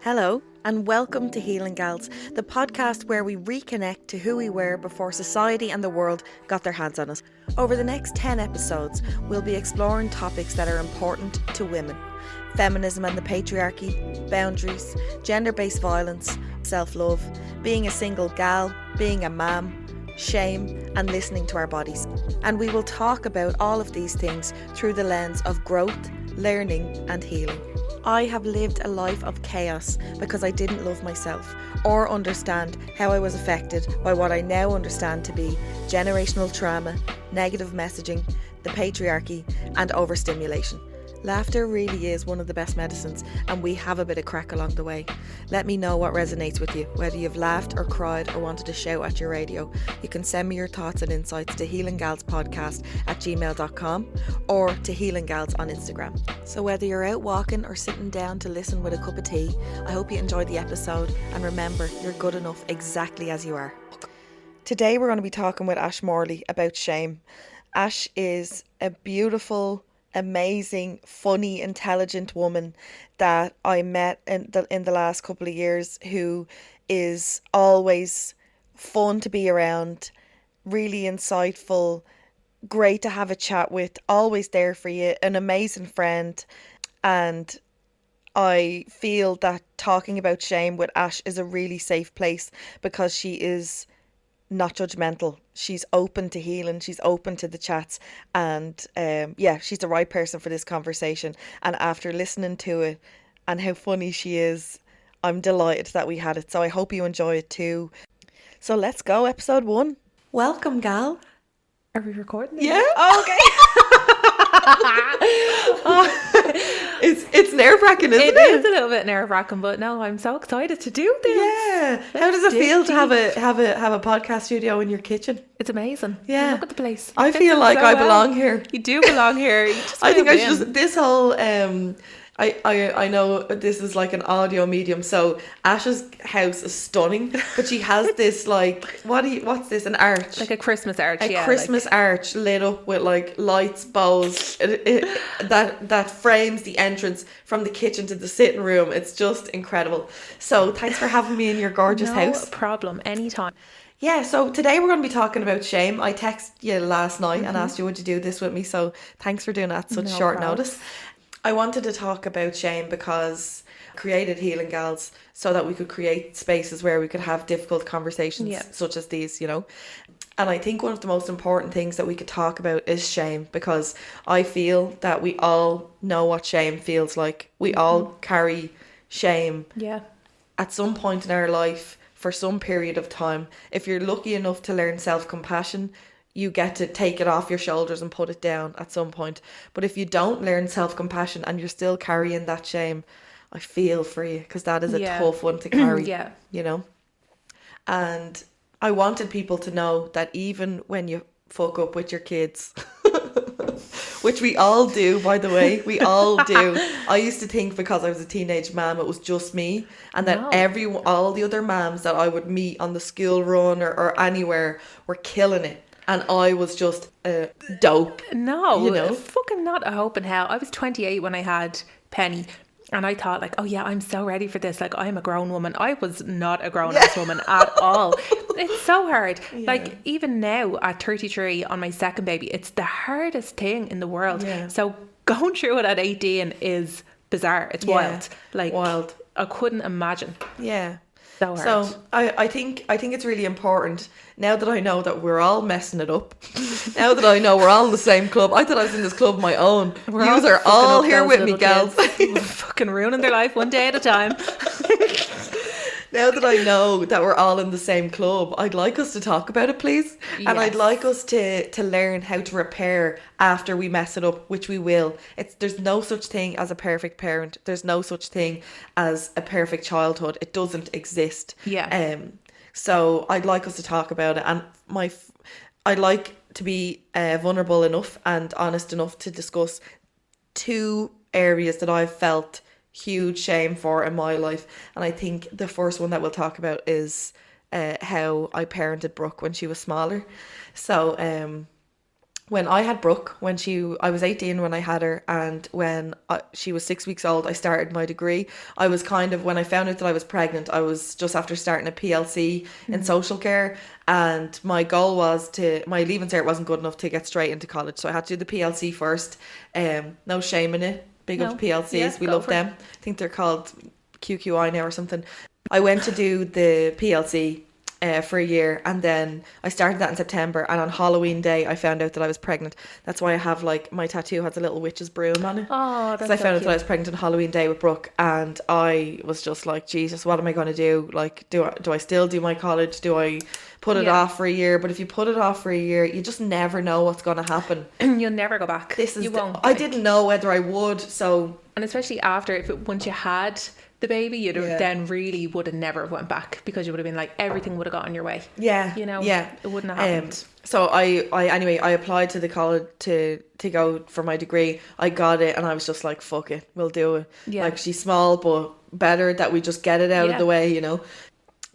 Hello, and welcome to Healing Gals, the podcast where we reconnect to who we were before society and the world got their hands on us. Over the next 10 episodes, we'll be exploring topics that are important to women: feminism and the patriarchy, boundaries, gender-based violence, self-love, being a single gal, being a mam, shame, and listening to our bodies. And we will talk about all of these things through the lens of growth, learning, and healing. I have lived a life of chaos because I didn't love myself or understand how I was affected by what I now understand to be generational trauma, negative messaging, the patriarchy, and overstimulation. Laughter really is one of the best medicines, and we have a bit of crack along the way. Let me know what resonates with you, whether you've laughed or cried or wanted to shout at your radio. You can send me your thoughts and insights to healinggalspodcast@gmail.com or to healinggals on Instagram. So whether you're out walking or sitting down to listen with a cup of tea, I hope you enjoyed the episode, and remember, you're good enough exactly as you are. Today we're going to be talking with Ash Morley about shame. Ash is a beautiful, amazing, funny, intelligent woman that I met in the last couple of years, who is always fun to be around, really insightful, great to have a chat with, always there for you, an amazing friend. And I feel that talking about shame with Ash is a really safe place because she is not judgmental. She's open to healing, she's open to the chats, and she's the right person for this conversation. And after listening to it and how funny she is, I'm delighted that we had it. So I hope you enjoy it too. So let's go, episode 1. Welcome, gal. Are we recording? Yeah. Oh, okay. It's nerve-wracking, isn't it? It is a little bit nerve-wracking, but no, I'm so excited to do this. Yeah. How does it feel to have a podcast studio in your kitchen? It's amazing. Yeah. Look at the place. I feel like I belong here. You do belong here. You just I think I moved should in. this whole I know this is like an audio medium, so Ash's house is stunning, but she has this like what's this, an arch, Like a Christmas arch, a Christmas arch lit up with like lights, bows, that frames the entrance from the kitchen to the sitting room. It's just incredible. So thanks for having me in your gorgeous house. No problem, anytime. Yeah, so today we're going to be talking about shame. I texted you last night and asked you would you do this with me, so thanks for doing that at such short notice. I wanted to talk about shame because I created Healing Gals so that we could create spaces where we could have difficult conversations such as these, you know. And I think one of the most important things that we could talk about is shame, because I feel that we all know what shame feels like. We all carry shame at some point in our life for some period of time. If you're lucky enough to learn self-compassion, you get to take it off your shoulders and put it down at some point. But if you don't learn self-compassion and you're still carrying that shame, I feel for you, because that is a tough one to carry, you know. And I wanted people to know that even when you fuck up with your kids, which we all do, by the way, we all do. I used to think because I was a teenage mom, it was just me, and that all the other moms that I would meet on the school run or anywhere were killing it. And I was just dope. No, you know? fucking not a hope in hell. I was 28 when I had Penny, and I thought like, oh yeah, I'm so ready for this. Like, I'm a grown woman. I was not a grown-ass woman at all. It's so hard. Yeah. Like, even now at 33 on my second baby, it's the hardest thing in the world. Yeah. So going through it at 18 is bizarre. It's wild. Like, wild. I couldn't imagine. Yeah. So hard. So I think it's really important, now that I know that we're all messing it up, now that I know we're all in the same club. I thought I was in this club of my own. You are all here with me, gals. Fucking ruining their life one day at a time. Now that I know that we're all in the same club, I'd like us to talk about it, please. Yes. And I'd like us to learn how to repair after we mess it up, which we will. There's no such thing as a perfect parent. There's no such thing as a perfect childhood. It doesn't exist. Yeah. So I'd like us to talk about it. And I'd like to be vulnerable enough and honest enough to discuss 2 areas that I've felt huge shame for in my life. And I think the first one that we'll talk about is how I parented Brooke when she was smaller. So when I had Brooke, I was 18 when I had her, and when she was 6 weeks old, I started my degree. I was when I found out that I was pregnant, I was just after starting a PLC in social care, and my goal was my leaving cert wasn't good enough to get straight into college, so I had to do the PLC first. No shame in it. Big up to PLCs, yeah, we love them. I think they're called QQI now or something. I went to do the PLC for a year, and then I started that in September, and on Halloween Day I found out that I was pregnant. That's why I have my tattoo has a little witch's broom on it. Oh, that's because I found out that I was pregnant on Halloween Day with Brooke, and I was just like, Jesus, what am I going to do? Like, do I still do my college? Do I put it off for a year? But if you put it off for a year, you just never know what's going to happen. You'll never go back. You won't. I didn't know whether I would, so... And especially after, once you had the baby, you'd have then really would have never went back, because you would have been like, everything would have gotten your way. Yeah. You know? Yeah. It wouldn't have happened. So anyway, I applied to the college to go for my degree. I got it, and I was just like, fuck it, we'll do it. Yeah. Like, she's small, but better that we just get it out of the way, you know?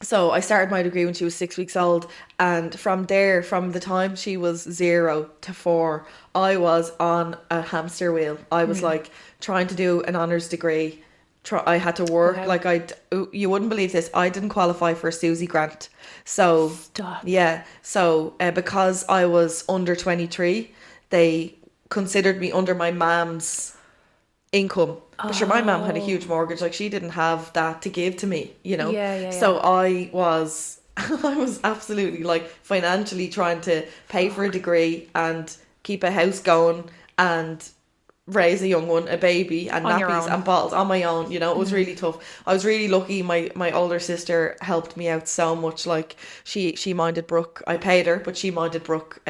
So I started my degree when she was 6 weeks old, and from there, from the time she was 0 to 4, I was on a hamster wheel. I was like trying to do an honours degree. I had to work. Wow. Like, you wouldn't believe this, I didn't qualify for a Susie grant. So Stop. yeah, so because I was under 23, they considered me under my mum's income. But sure, my mum had a huge mortgage. Like, she didn't have that to give to me, you know. Yeah. So I was absolutely like financially trying to pay for a degree and keep a house going and raise a young one, a baby, and On your nappies own. and bottles on my own. You know, it was really tough. I was really lucky. My older sister helped me out so much. Like, she minded Brooke. I paid her, but she minded Brooke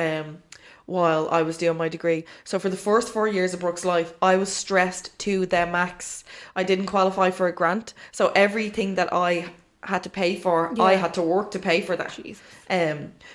while I was doing my degree. So for the first 4 years of Brooke's life, I was stressed to the max. I didn't qualify for a grant, so everything that I had to pay for, I had to work to pay for that. Jesus.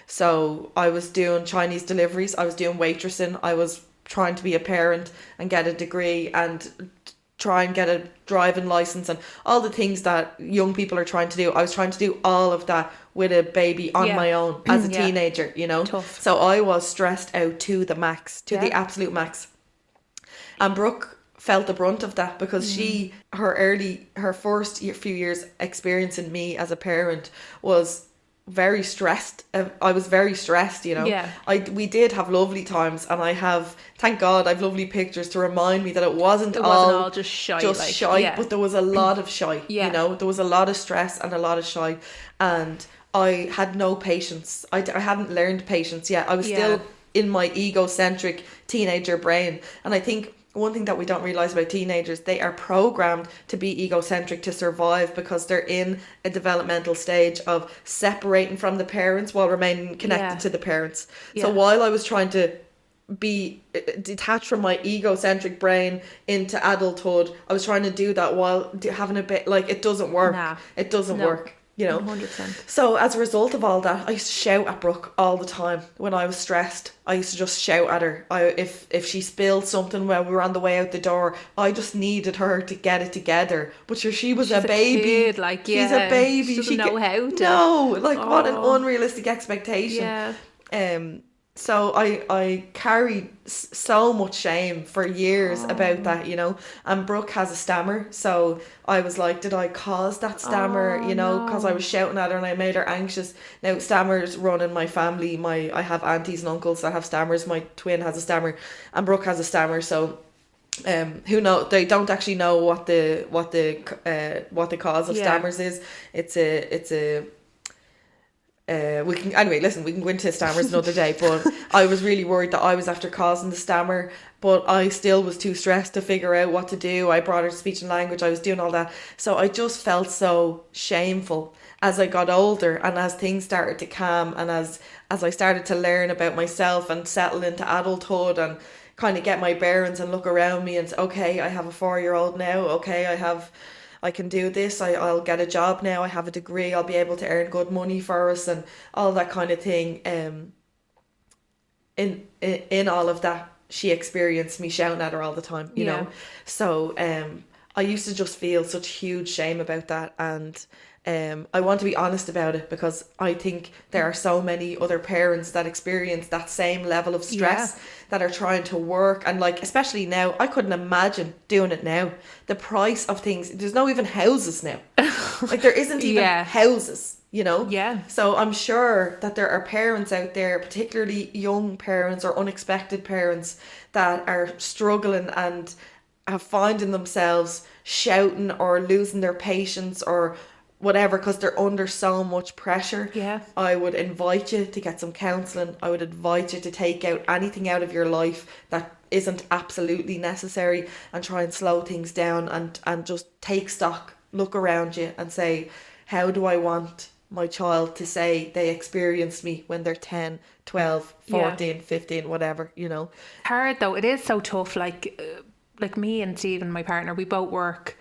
So I was doing Chinese deliveries, I was doing waitressing, I was trying to be a parent and get a degree and try and get a driving license and all the things that young people are trying to do. I was trying to do all of that with a baby on my own as a teenager, you know. Tough. So I was stressed out to the max, to the absolute max. And Brooke felt the brunt of that, because her first few years experiencing me as a parent was very stressed. I was very stressed, you know. Yeah. We did have lovely times, and thank God I've lovely pictures to remind me that it wasn't all just shy. But there was a lot of shy. You know, there was a lot of stress and a lot of shy, and I had no patience. I hadn't learned patience yet. I was still in my egocentric teenager brain, and I think one thing that we don't realise about teenagers, they are programmed to be egocentric to survive, because they're in a developmental stage of separating from the parents while remaining connected to the parents. So while I was trying to be detached from my egocentric brain into adulthood, I was trying to do that while having a bit, like, it doesn't work. It doesn't work. You know, 100%. So as a result of all that, I used to shout at Brooke all the time when I was stressed. I used to just shout at her. If she spilled something while we were on the way out the door, I just needed her to get it together. But sure, she was a baby. Kid, like, she's a baby. She doesn't know how to. No, like, what an unrealistic expectation. Yeah. So I carried so much shame for years about that, you know. And Brooke has a stammer, so I was like, did I cause that stammer, you know, because I was shouting at her and I made her anxious. Now, stammers run in my family. I have aunties and uncles that have stammers. My twin has a stammer, and Brooke has a stammer. So who know? They don't actually know what the cause of stammers is. It's a we can go into stammers another day, but I was really worried that I was after causing the stammer, but I still was too stressed to figure out what to do. I brought her to speech and language, I was doing all that, so I just felt so shameful as I got older, and as things started to calm, and as I started to learn about myself and settle into adulthood and kind of get my bearings and look around me and say, okay, I have a 4-year-old now, okay, I can do this, I'll get a job now, I have a degree, I'll be able to earn good money for us and all that kind of thing. In all of that, she experienced me shouting at her all the time, you know. So I used to just feel such huge shame about that, and I want to be honest about it, because I think there are so many other parents that experience that same level of stress, that are trying to work, and like, especially now, I couldn't imagine doing it now. The price of things, there's no even houses now. Like, there isn't even houses, you know? Yeah. So I'm sure that there are parents out there, particularly young parents or unexpected parents, that are struggling and are finding themselves shouting or losing their patience or whatever, because they're under so much pressure. Yeah. I would invite you to get some counselling. I would invite you to take out anything out of your life that isn't absolutely necessary, and try and slow things down, and just take stock, look around you and say, how do I want my child to say they experienced me when they're 10, 12, 14, 15, whatever, you know? Hard though. It is so tough. Like me and Stephen, my partner, we both work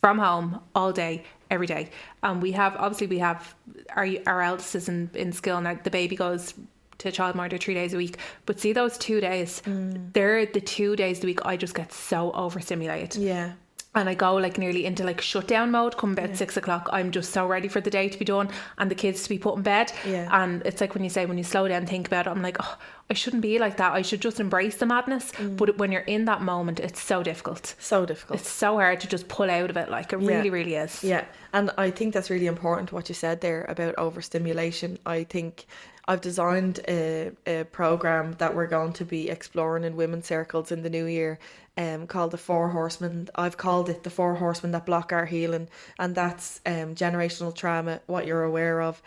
from home all day, every day. And we have our eldest is in school, and the baby goes to childminder 3 days a week. But see, those 2 days, they're the 2 days a week I just get so overstimulated. Yeah. And I go like nearly into like shutdown mode. Come about 6 o'clock, I'm just so ready for the day to be done and the kids to be put in bed. And it's like when you slow down and think about it, I'm like, oh, I shouldn't be like that. I should just embrace the madness. But when you're in that moment, it's so difficult. So difficult. It's so hard to just pull out of it. Like, it really, really is. Yeah. And I think that's really important, what you said there about overstimulation. I think I've designed a program that we're going to be exploring in women's circles in the new year, called the 4 Horsemen. I've called it the 4 Horsemen that block our healing, and that's generational trauma, what you're aware of,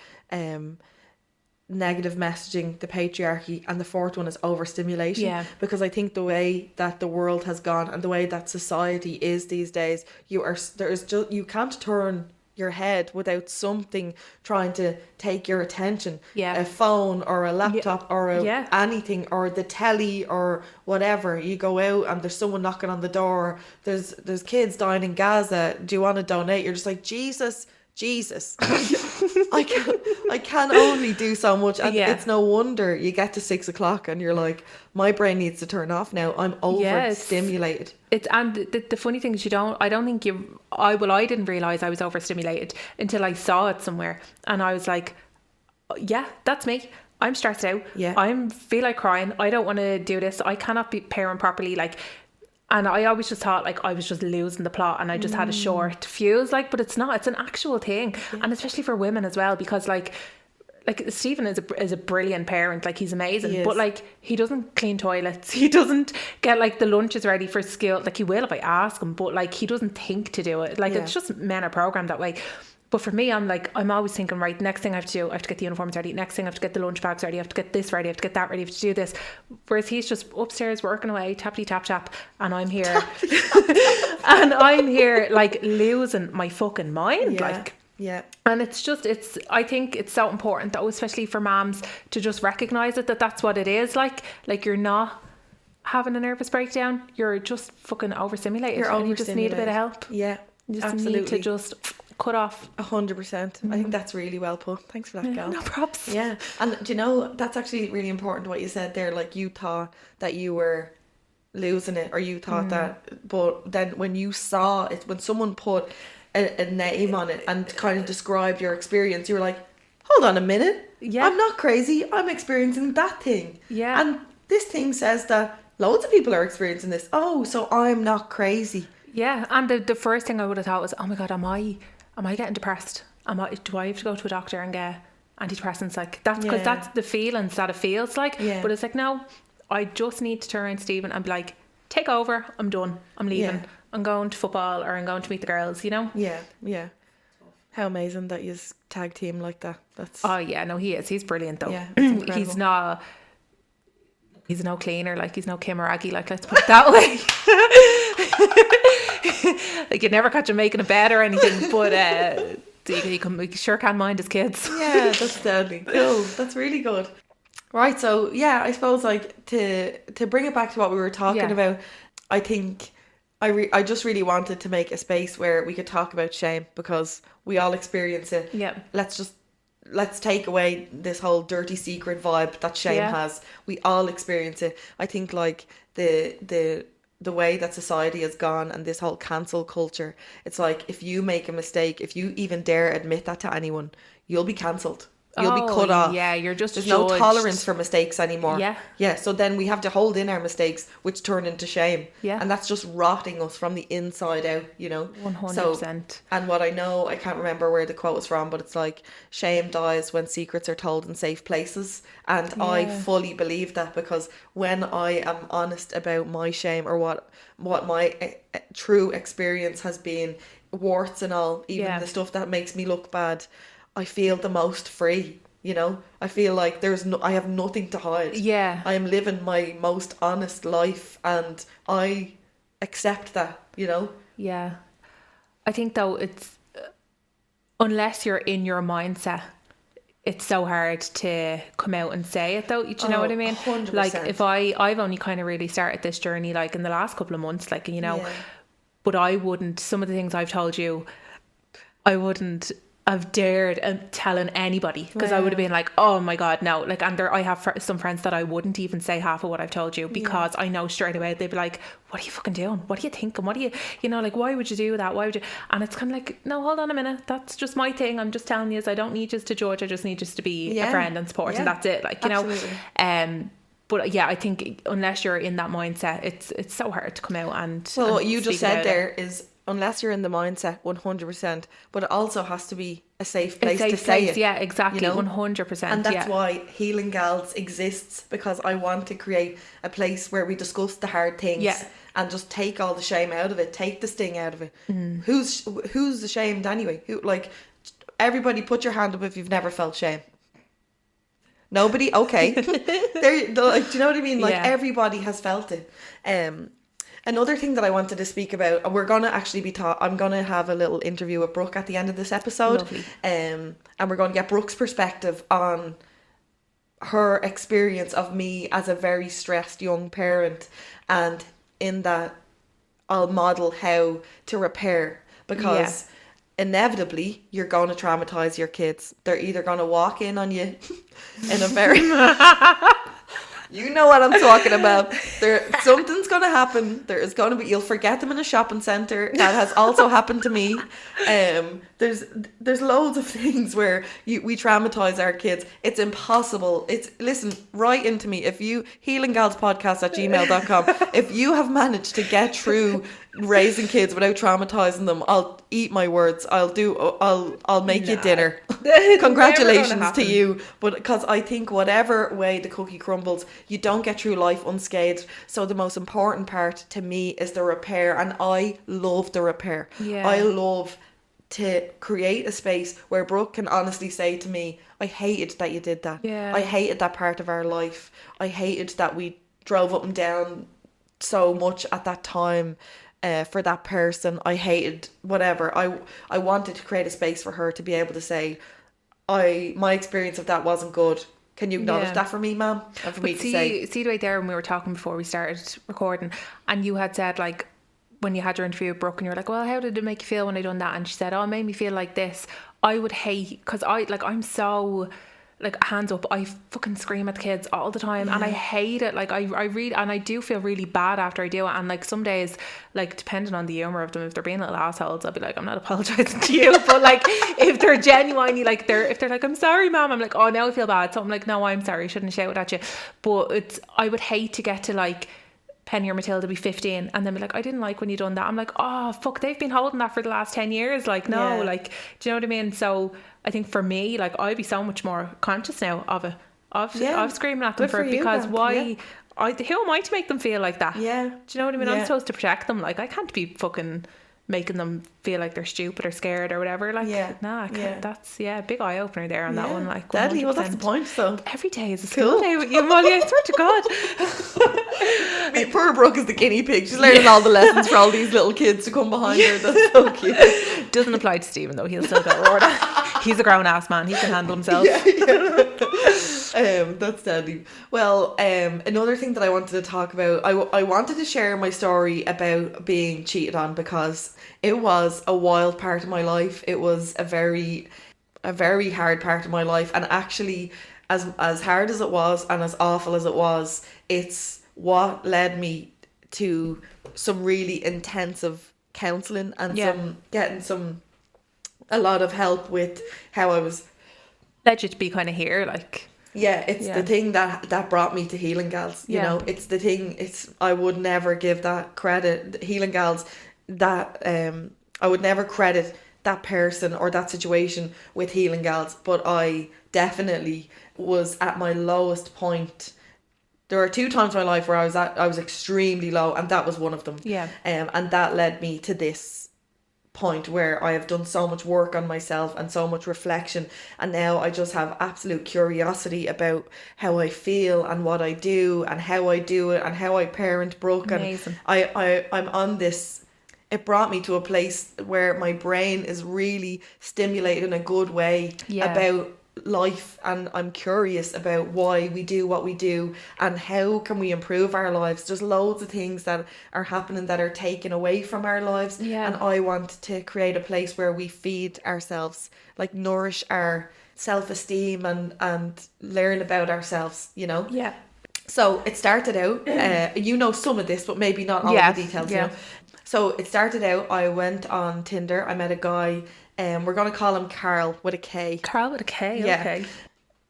negative messaging, the patriarchy, and the fourth one is overstimulation. Yeah. Because I think the way that the world has gone and the way that society is these days, you can't turn your head without something trying to take your attention. Yeah. A phone or a laptop or anything, or the telly or whatever. You go out and there's someone knocking on the door. There's kids dying in Gaza. Do you want to donate? You're just like, Jesus. I can only do so much, and it's no wonder you get to 6 o'clock and you're like, my brain needs to turn off now. I'm overstimulated. And the funny thing is, I didn't realise I was overstimulated until I saw it somewhere, and I was like, yeah, that's me. I'm stressed out. Yeah. I feel like crying. I don't want to do this. I cannot be parent properly. Like, and I always just thought like I was just losing the plot, and I just had a short fuse. Like, but it's not. It's an actual thing, and especially for women as well, because like Stephen is a brilliant parent. Like, he's amazing, but like, he doesn't clean toilets. He doesn't get like the lunches ready for school. Like, he will if I ask him, but like, he doesn't think to do it. Like, it's just men are programmed that way. But for me, I'm always thinking, right, next thing I have to do, I have to get the uniforms ready. Next thing I have to get the lunch bags ready. I have to get this ready. I have to get that ready. I have to do this. Whereas he's just upstairs working away, tappity tap tap, and I'm here, and I'm here like losing my fucking mind, like. Yeah. And I think it's so important though, especially for moms, to just recognise it, that that's what it is. Like you're not having a nervous breakdown. You're just fucking overstimulated. And you just need a bit of help. Yeah. You just need to just cut off. 100%. I think that's really well put. Thanks for that, gal. No props. Yeah. And do you know, that's actually really important what you said there. Like, you thought that you were losing it, or you thought that, but then when you saw it, when someone put a name on it and kind of described your experience, you were like, hold on a minute. Yeah. I'm not crazy. I'm experiencing that thing. Yeah. And this thing says that loads of people are experiencing this. Oh, so I'm not crazy. Yeah. And the first thing I would have thought was, oh my God, am I getting depressed? Do I have to go to a doctor and get antidepressants? Like, that's because that's the feelings that it feels like. Yeah. But it's like, no, I just need to turn around Stephen and be like, take over. I'm done. I'm leaving. Yeah. I'm going to football, or I'm going to meet the girls, you know? Yeah, yeah. How amazing that you tag team like that. Oh yeah, no, he is. He's brilliant though. Yeah, he's no cleaner, like he's no Kim or Aggie, like, let's put it that way. Like, you'd never catch him making a bed or anything, but he sure can't mind his kids. Yeah, that's deadly cool. That's really good. Right, so yeah, I suppose like to bring it back to what we were talking about, I think I just really wanted to make a space where we could talk about shame, because we all experience it. Yeah. Let's take away this whole dirty secret vibe that shame has. We all experience it. I think like the the way that society has gone and this whole cancel culture, it's like if you make a mistake, if you even dare admit that to anyone, you'll be cancelled. You'll be cut off. Yeah, you're just There's judged. no tolerance for mistakes anymore. Yeah. Yeah, so then we have to hold in our mistakes, which turn into shame. Yeah. And that's just rotting us from the inside out, you know. 100%. So, and what I know, I can't remember where the quote was from, but it's like, shame dies when secrets are told in safe places. And I fully believe that, because when I am honest about my shame, or what my true experience has been, warts and all, even the stuff that makes me look bad, I feel the most free, you know. I feel like I have nothing to hide. Yeah. I am living my most honest life, and I accept that, you know. Yeah. I think though it's, unless you're in your mindset, it's so hard to come out and say it though. Do you know what I mean? 100%. Like if I've only kind of really started this journey like in the last couple of months, like, you know, but I wouldn't, some of the things I've told you, I wouldn't have dared telling anybody, because I would have been like, oh my god, no. Like, and I have some friends that I wouldn't even say half of what I've told you, because I know straight away they'd be like, what are you fucking doing? What are you thinking? What are you know, like, why would you do that? Why would you? And it's kind of like, no, hold on a minute, that's just my thing. I'm just telling you, I don't need you to judge, I just need you to be a friend and support, and that's it, like, you Absolutely. know. But yeah, I think unless you're in that mindset, it's so hard to come out and Well, and what you just speak said about there it. is, unless you're in the mindset, 100%, but it also has to be a safe place A to safe say place, it. yeah, exactly, you know? 100%. And that's yeah. why Healing Gals exists, because I want to create a place where we discuss the hard things and just take all the shame out of it, take the sting out of it. Who's ashamed anyway? Who, like, everybody put your hand up if you've never felt shame. Nobody? Okay. Like, do you know what I mean? Like, everybody has felt it. Another thing that I wanted to speak about, we're going to actually I'm going to have a little interview with Brooke at the end of this episode. Lovely. And we're going to get Brooke's perspective on her experience of me as a very stressed young parent, and in that I'll model how to repair, because inevitably you're going to traumatize your kids. They're either going to walk in on you in a very you know what I'm talking about. Something's going to happen. There is going to be, you'll forget them in a shopping centre. That has also happened to me. There's loads of things where we traumatize our kids. It's impossible. Listen, write into me. If you, healinggalspodcast@gmail.com, if you have managed to get through raising kids without traumatizing them, I'll eat my words. I'll make you dinner. Congratulations to you. But because I think whatever way the cookie crumbles, you don't get through life unscathed. So the most important part to me is the repair, and I love the repair. I love to create a space where Brooke can honestly say to me, I hated that you did that. I hated that part of our life. I hated that we drove up and down so much at that time for that person. I hated whatever. I wanted to create a space for her to be able to say, my experience of that wasn't good. Can you acknowledge that for me, ma'am? And for me to say. See the way there when we were talking before we started recording, and you had said, like, when you had your interview with Brooke, and you were like, well, how did it make you feel when I done that? And she said, oh, it made me feel like this. I would hate, because I'm so, like, hands up, I fucking scream at the kids all the time, and I hate it. Like, I really, and I do feel really bad after I do it. And like some days, like, depending on the humour of them, if they're being little assholes, I'll be like, I'm not apologising to you. But like, if they're genuinely like, if they're like, I'm sorry, mom, I'm like, oh, now I feel bad. So I'm like, no, I'm sorry, I shouldn't shout at you. But I would hate to get to like Penny or Matilda be 15 and then be like, I didn't like when you done that. I'm like, oh fuck, they've been holding that for the last 10 years. Like, no, like, do you know what I mean? So I think for me, like, I'd be so much more conscious now of it, of screaming at them because why? Who am I to make them feel like that? Yeah. Do you know what I mean? I'm supposed to protect them. Like, I can't be fucking making them feel like they're stupid or scared or whatever. Like, nah, I can't. That's a big eye opener there on that one. Like, deadly. Well, that's the point. So every day is a school day with you, Molly. I swear to God. I mean, poor Brooke is the guinea pig. She's learning all the lessons for all these little kids to come behind her. That's so cute. Doesn't apply to Stephen though. He'll still go order. He's a grown ass man. He can handle himself. That's deadly. Well, another thing that I wanted to talk about, I wanted to share my story about being cheated on because it was a wild part of my life. It was a very hard part of my life, and actually, as hard as it was and as awful as it was, it's what led me to some really intensive counselling and getting a lot of help with how I was. Led you to be kind of here, like. Yeah, it's the thing that brought me to Healing Gals. You know, it's the thing. I would never give that credit. Healing Gals, that I would never credit that person or that situation with Healing Gals. But I definitely was at my lowest point. There were 2 times in my life where I was extremely low, and that was one of them. Yeah. And that led me to this point where I have done so much work on myself and so much reflection, and now I just have absolute curiosity about how I feel and what I do and how I do it and how I parent Brooke. Amazing. And I'm on this. It brought me to a place where my brain is really stimulated in a good way about life, and I'm curious about why we do what we do and how can we improve our lives. There's loads of things that are happening that are taken away from our lives, and I want to create a place where we feed ourselves, like nourish our self-esteem and learn about ourselves, you know. So it started out you know some of this, but maybe not all the details, you know. So it started out, I went on Tinder, I met a guy. We're going to call him Carl with a K. Carl with a K, yeah. Okay.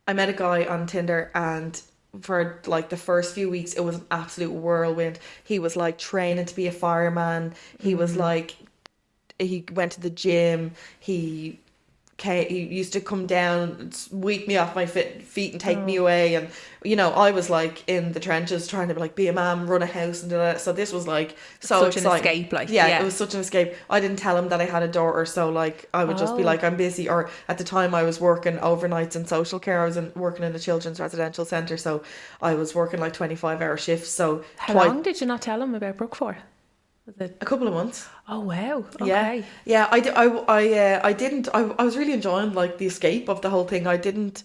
I met a guy on Tinder, and for like the first few weeks, it was an absolute whirlwind. He was like training to be a fireman. He was like, he went to the gym. He used to come down, sweep me off my feet and take me away. And, you know, I was like in the trenches trying to like be a man, run a house and do that. So this was like so such exciting. An escape, like. Yeah, it was such an escape. I didn't tell him that I had a daughter, so like I would just be like, I'm busy. Or at the time I was working overnights in social care. I was working in a children's residential centre, so I was working like 25-hour shifts. So how long did you not tell him about Brooke for? A couple of months. Oh wow! Okay. Yeah. I didn't. I was really enjoying like the escape of the whole thing. I didn't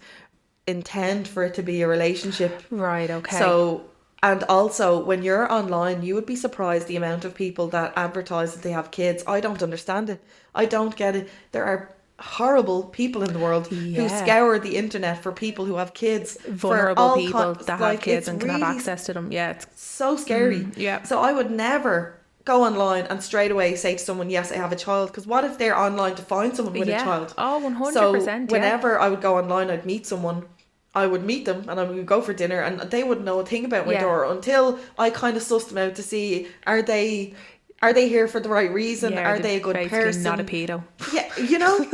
intend for it to be a relationship. Right. Okay. So, and also when you're online, you would be surprised the amount of people that advertise that they have kids. I don't understand it. I don't get it. There are horrible people in the world who scour the internet for people who have kids, vulnerable people that have kids and can have access to them. Yeah, it's so scary. So I would never go online and straight away say to someone, yes, I have a child, because what if they're online to find someone with a child? Oh, 100%. So whenever I would go online, I'd meet someone, I would meet them and I would go for dinner, and they wouldn't know a thing about my daughter until I kind of sussed them out to see, are they here for the right reason? Are they a good person? Not a pedo. Yeah, you know,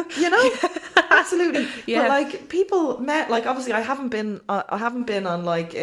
absolutely. Yeah. But like people met, like obviously I haven't been on like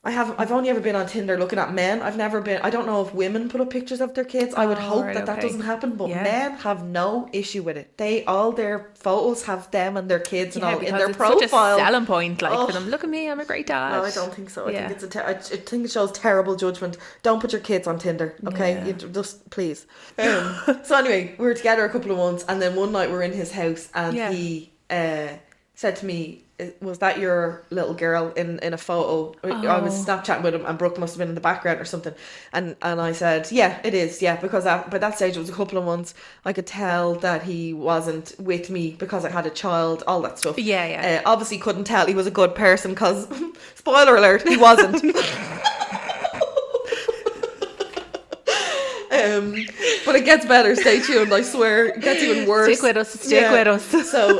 I've only ever been on Tinder looking at men. I've never been. I don't know if women put up pictures of their kids. I would hope that doesn't happen, but men have no issue with it. All their photos have them and their kids and all in their profile. It's such a selling point, like for them. Look at me, I'm a great dad. No, I don't think so. I think I think it shows terrible judgment. Don't put your kids on Tinder, okay? You just please. So anyway, we were together a couple of months, and then one night we were in his house, and he said to me, was that your little girl in a photo? I was Snapchatting with him, and Brooke must have been in the background or something, and I said, yeah, it is, because by that stage it was a couple of months. I could tell that he wasn't with me because I had a child, all that stuff. Obviously couldn't tell he was a good person because spoiler alert, he wasn't. But it gets better, stay tuned, I swear. It gets even worse. Stick with us. So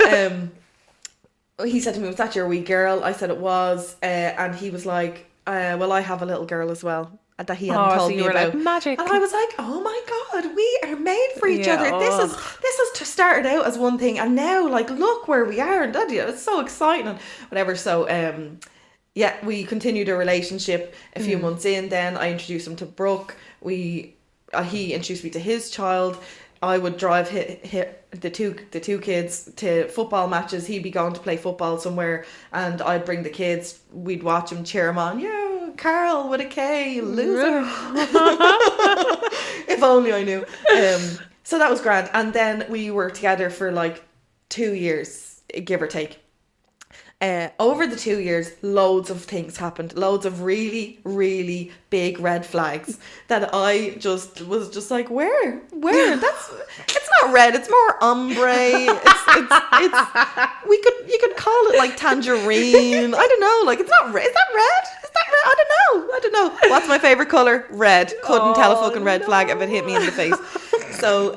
he said to me, was that your wee girl? I said it was, and he was like, well, I have a little girl as well that he hadn't told me about. Like, magic. And I was like, oh my god, we are made for each other. This has started out as one thing, and now like look where we are, and it's so exciting and whatever. So we continued a relationship. A few months in, then I introduced him to Brooke. He introduced me to his child. I would drive the two kids to football matches. He'd be going to play football somewhere, and I'd bring the kids. We'd watch him, cheer him on. Yeah, Carl with a K, loser. If only I knew. So that was grand. And then we were together for like 2 years, give or take. Over the 2 years, loads of things happened. Loads of really, really big red flags that I was just like, where? It's not red. It's more ombre. You could call it like tangerine. I don't know. Like it's not red. Is that red? Is that I don't know. What's my favourite colour? Red. Couldn't tell a fucking red flag if it hit me in the face. So,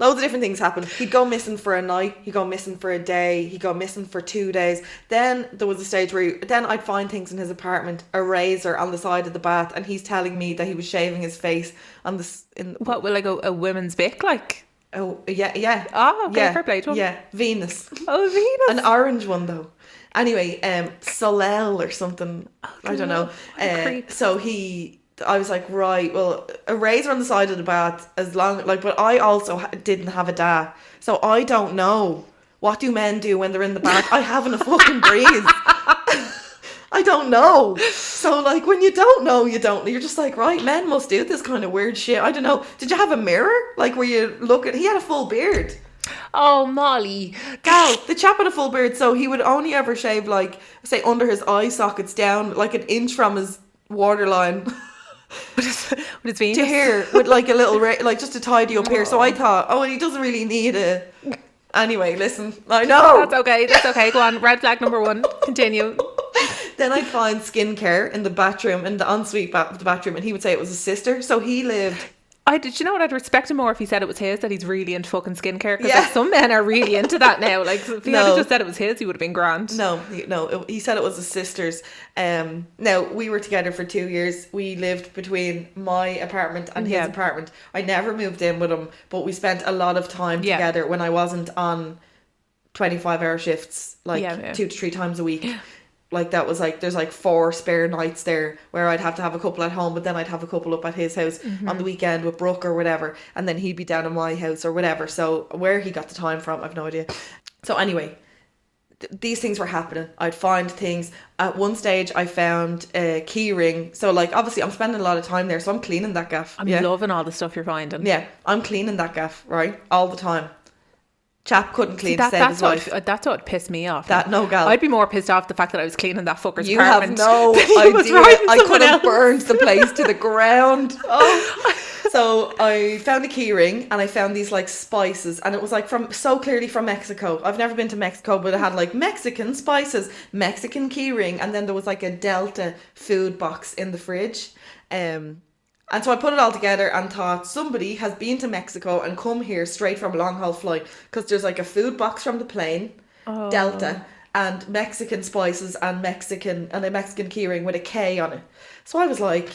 loads of different things happened. He'd go missing for a night, he'd go missing for a day, he'd go missing for 2 days. Then there was a stage where then I'd find things in his apartment, a razor on the side of the bath, and he's telling me that he was shaving his face on this. What, will I go a women's bick like? Oh, yeah. Oh, okay, yeah, fair play to him. Yeah, Venus. Oh, Venus. An orange one though. Anyway, Solel or something. I don't know. So I was like, right, well, a razor on the side of the bath, as long, like, but I also didn't have a da, so I don't know. What do men do when they're in the bath? I haven't a fucking breeze. I don't know. So, like, when you don't know, you don't. You're just like, right, men must do this kind of weird shit. I don't know. Did you have a mirror? Like, where you look at, he had a full beard. Oh, Molly. Gal, the chap had a full beard, so he would only ever shave, like, say, under his eye sockets down, like, an inch from his waterline. With his Venus? To here, with like a little, like just to tidy up here. So I thought, oh, he doesn't really need a... Anyway, listen, I know. That's okay. Go on. Red flag number 1. Continue. Then I'd find skincare in the bathroom, in the ensuite of the bathroom, and he would say it was his sister. So he lived... Did you know what? I'd respect him more if he said it was his, that he's really into fucking skincare. Because like, some men are really into that now. Like, if he had just said it was his, he would have been grand. No, he said it was his sister's. Now, we were together for 2 years. We lived between my apartment and his apartment. I never moved in with him, but we spent a lot of time together when I wasn't on 25-hour shifts, like 2 to 3 times a week. Like, that was like, there's like 4 spare nights there where I'd have to have a couple at home, but then I'd have a couple up at his house on the weekend with Brooke or whatever, and then he'd be down at my house or whatever. So where he got the time from, I've no idea. So anyway, these things were happening. I'd find things. At one stage I found a key ring. So like, obviously I'm spending a lot of time there, so I'm cleaning that gaff. I'm loving all the stuff you're finding. Yeah, I'm cleaning that gaff, right? All the time. Chap couldn't clean to save his life. That's what pissed me off. No, gal. I'd be more pissed off the fact that I was cleaning that fucker's you apartment. You have no idea. I could have burned the place to the ground. Oh. So I found a key ring, and I found these like spices, and it was like so clearly from Mexico. I've never been to Mexico, but it had like Mexican spices, Mexican key ring, and then there was like a Delta food box in the fridge. And so I put it all together and thought, somebody has been to Mexico and come here straight from a long haul flight, because there's like a food box from the plane, Delta, and Mexican spices and a Mexican keyring with a K on it. So I was like,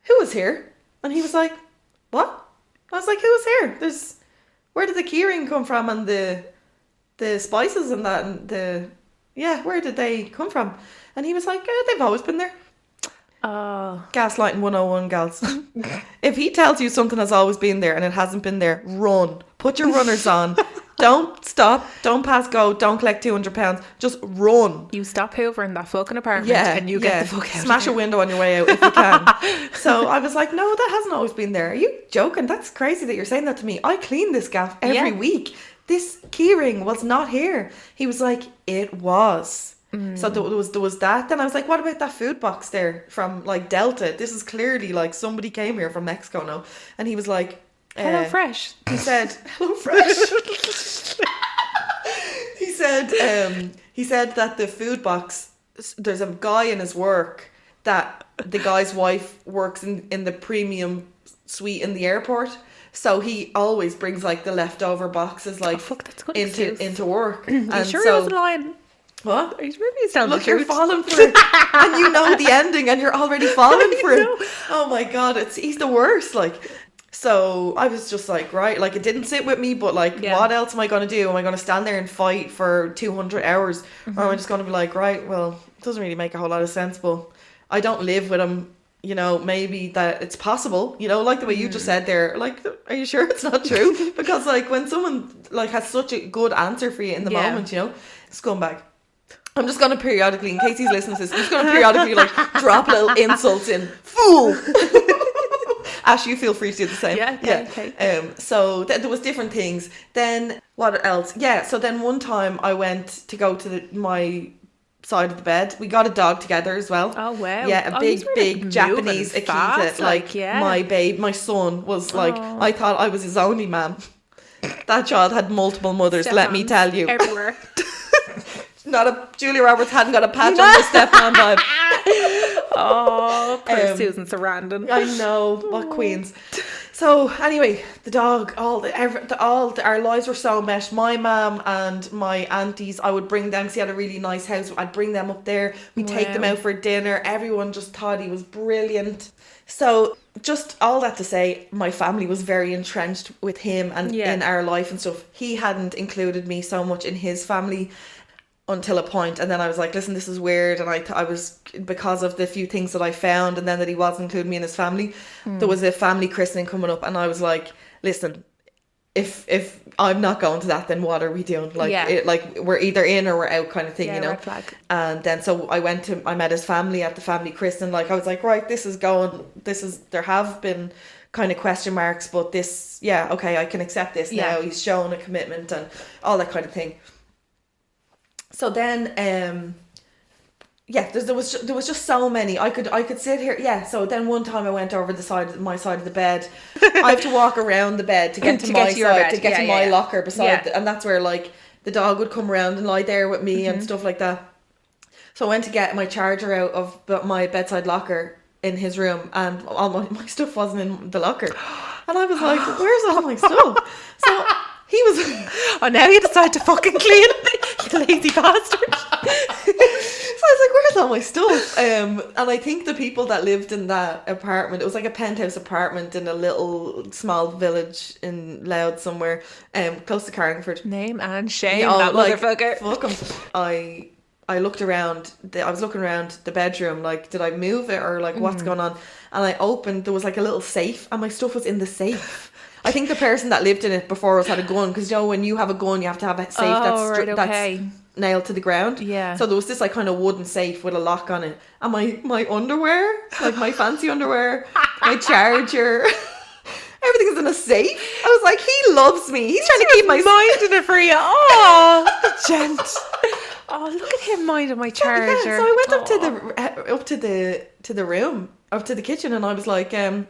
who is here? And he was like, what? I was like, who is here? Where did the keyring come from, and the spices and that, and where did they come from? And he was like, they've always been there. Oh. Gaslighting 101, gals. If he tells you something has always been there and it hasn't been there, run. Put your runners on. Don't stop. Don't pass go. Don't collect £200. Just run. You stop hoovering that fucking apartment and you get the fuck out. Smash a window on your way out if you can. So I was like, no, that hasn't always been there. Are you joking? That's crazy that you're saying that to me. I clean this gaff every week. This keyring was not here. He was like, it was. So there was that. Then I was like, what about that food box there from like Delta? This is clearly like somebody came here from Mexico now. And he was like, Hello Fresh. He said, Hello Fresh. He said that the food box, there's a guy in his work that the guy's wife works in the premium suite in the airport. So he always brings like the leftover boxes like into work. You sure he wasn't lying? What? Maybe he's telling the truth. You're falling for it. And you know the ending and you're already falling for it. Oh my God, he's the worst. Like, so I was just like, right, like it didn't sit with me, but like, what else am I going to do? Am I going to stand there and fight for 200 hours? Or am I just going to be like, right, well, it doesn't really make a whole lot of sense, but I don't live with him. You know, maybe that it's possible, you know, like the way you just said there, like, are you sure it's not true? Because like when someone like has such a good answer for you in the moment, you know, scumbag. I'm just going to periodically, in case he's listening to this, I'm just going to periodically like drop little insults in. Fool! Ash, you feel free to do the same. Yeah. Okay. So there was different things. Then, what else? Yeah, so then one time I went to go to my side of the bed. We got a dog together as well. Oh, wow. Yeah, a big Japanese Akita. Like, my son was like, I thought I was his only man. That child had multiple mothers, let me tell you. Everywhere. Julia Roberts hadn't got a patch on her stepmom vibe. Oh, poor Susan Sarandon. I know, what queens. So anyway, the dog, our lives were so meshed. My mum and my aunties, I would bring them. 'Cause he had a really nice house. I'd bring them up there. We'd take them out for dinner. Everyone just thought he was brilliant. So just all that to say, my family was very entrenched with him and in our life and stuff. He hadn't included me so much in his family until a point, and then I was like, listen, this is weird, and I was, because of the few things that I found, and then that he wasn't including me in his family. There was a family christening coming up, and I was like, listen, if I'm not going to that, then what are we doing? Like, we're either in or we're out, kind of thing, you know. Red flag. And then so I met his family at the family christening. Like, I was like, right, there have been kind of question marks, but this, okay, I can accept this now. He's shown a commitment and all that kind of thing. So then, there was just so many. I could sit here. Yeah. So then one time I went over my side of the bed. I have to walk around the bed to get to my side, to get to my locker beside, and that's where like the dog would come around and lie there with me and stuff like that. So I went to get my charger out of my bedside locker in his room, and all my stuff wasn't in the locker, and I was like, "Where's all my stuff?" So he was. Oh, now you decide to fucking clean it, you lazy bastard. So I was like, where's all my stuff? And I think the people that lived in that apartment, it was like a penthouse apartment in a little small village in Louth somewhere, close to Carlingford. Name and shame, that motherfucker. Fuck him. I looked around. I was looking around the bedroom, like, did I move it or like what's going on? And I opened. There was like a little safe, and my stuff was in the safe. I think the person that lived in it before us had a gun, because you know when you have a gun, you have to have a safe that's nailed to the ground. Yeah. So there was this like kind of wooden safe with a lock on it, and my underwear, like my fancy underwear, my charger, everything is in a safe. I was like, he loves me. He's trying to keep my minding it for you. Oh, gent. Oh, look at him minding my charger. Yeah, so I went up to the room, up to the kitchen, and I was like, why's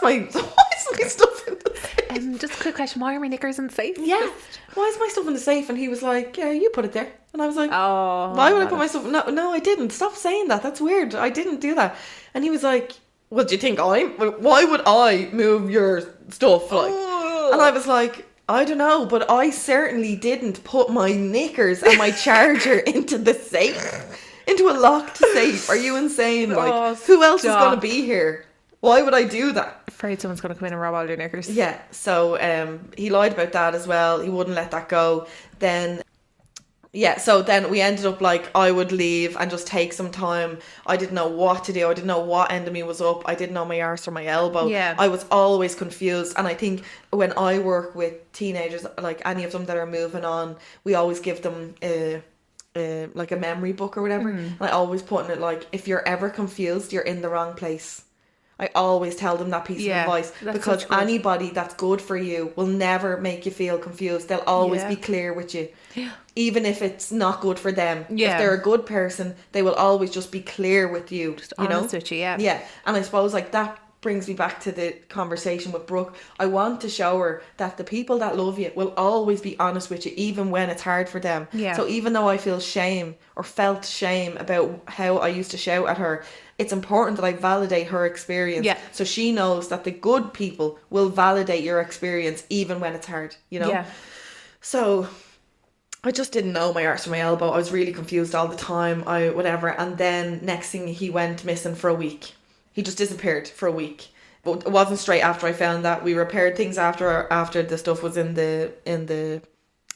my stuff in the safe? Just a quick question, why are my knickers in the safe? Yeah. Why is my stuff in the safe? And he was like, yeah, you put it there. And I was like, oh, why would I put my stuff? No, I didn't. Stop saying that. That's weird. I didn't do that. And he was like, well, do you think why would I move your stuff? Like, and I was like, I don't know, but I certainly didn't put my knickers and my charger into the safe, into a locked safe. Are you insane? Like, who else is going to be here? Why would I do that? Afraid someone's going to come in and rob all your knickers. Yeah, so he lied about that as well. He wouldn't let that go. Then we ended up like, I would leave and just take some time. I didn't know what to do. I didn't know what end of me was up. I didn't know my arse from my elbow. Yeah. I was always confused. And I think when I work with teenagers, like any of them that are moving on, we always give them like a memory book or whatever. And I always put in it like, if you're ever confused, you're in the wrong place. I always tell them that piece of advice, because anybody that's good for you will never make you feel confused. They'll always be clear with you, even if it's not good for them. If they're a good person, they will always just be clear with you. Just honest with you, yeah. And I suppose like that brings me back to the conversation with Brooke. I want to show her that the people that love you will always be honest with you, even when it's hard for them. So even though I feel shame or felt shame about how I used to shout at her, it's important that I validate her experience. So she knows that the good people will validate your experience even when it's hard, you know? So I just didn't know my arse from my elbow. I was really confused all the time. Whatever. And then next thing, he went missing for a week. He just disappeared for a week. But it wasn't straight after I found that. We repaired things after the stuff was in the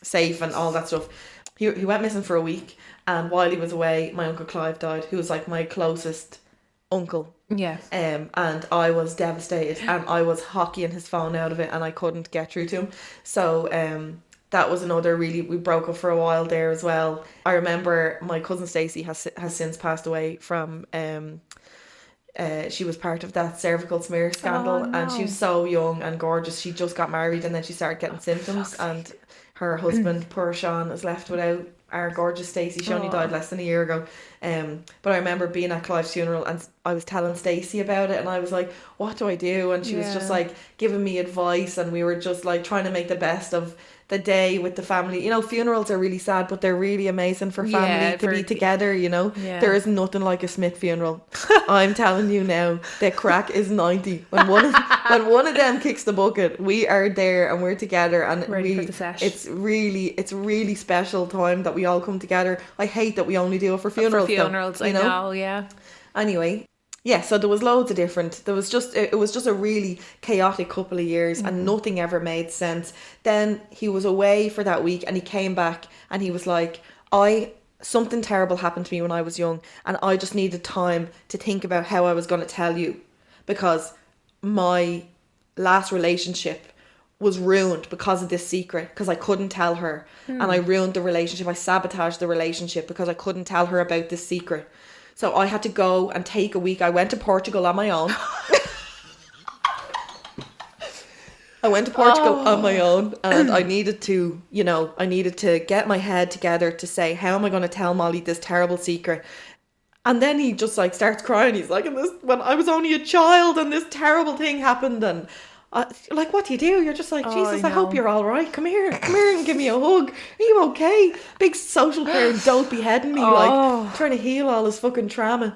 safe and all that stuff. He went missing for a week, and while he was away, my Uncle Clive died, who was like my closest uncle. And I was devastated, and I was hockeying his phone out of it, and I couldn't get through to him. So that was another we broke up for a while there as well. I remember my cousin Stacey has since passed away from she was part of that cervical smear scandal. And she was so young and gorgeous. She just got married, and then she started getting symptoms, and her husband, poor Sean, is left without our gorgeous Stacey. She only died less than a year ago. But I remember being at Clive's funeral and I was telling Stacey about it, and I was like, what do I do? And she was just like giving me advice, and we were just like trying to make the best of the day with the family. You know, funerals are really sad, but they're really amazing for family to be together, you know. There is nothing like a Smith funeral. I'm telling you now, the crack is 90. When one of them kicks the bucket, we are there and we're together, and ready for the sesh. it's really special time that we all come together. I hate that we only do it for funerals. Though, I know, yeah. Anyway, yeah, so there was loads of different. It was just a really chaotic couple of years, and nothing ever made sense. Then he was away for that week, and he came back, and he was like, something terrible happened to me when I was young, and I just needed time to think about how I was going to tell you, because my last relationship was ruined because of this secret, because I couldn't tell her, and I ruined the relationship. I sabotaged the relationship because I couldn't tell her about this secret. So I had to go and take a week. I went to Portugal on my own. I went to Portugal on my own, and I needed to get my head together to say, how am I going to tell Molly this terrible secret? And then he just like starts crying. He's like, when I was only a child and this terrible thing happened, and like, what do you do? You're just like, Jesus, I hope you're all right. Come here and give me a hug. Are you okay? Big social parent, don't beheading me, like trying to heal all his fucking trauma.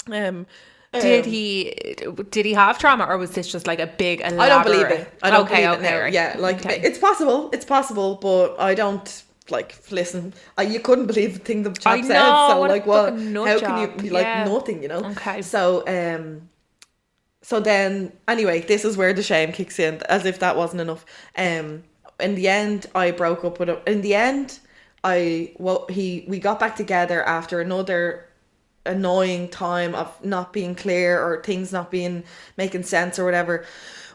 Did he have trauma, or was this just like a big elaborate... I don't believe it. I don't believe it now. Right. Yeah, like it's possible, but I don't. Like, listen, you couldn't believe the thing the chap said. So like, what? How can you like nothing? You know. Okay. So then, anyway, this is where the shame kicks in, as if that wasn't enough. In the end, I broke up with him. In the end, we got back together after another annoying time of not being clear, or things not making sense or whatever.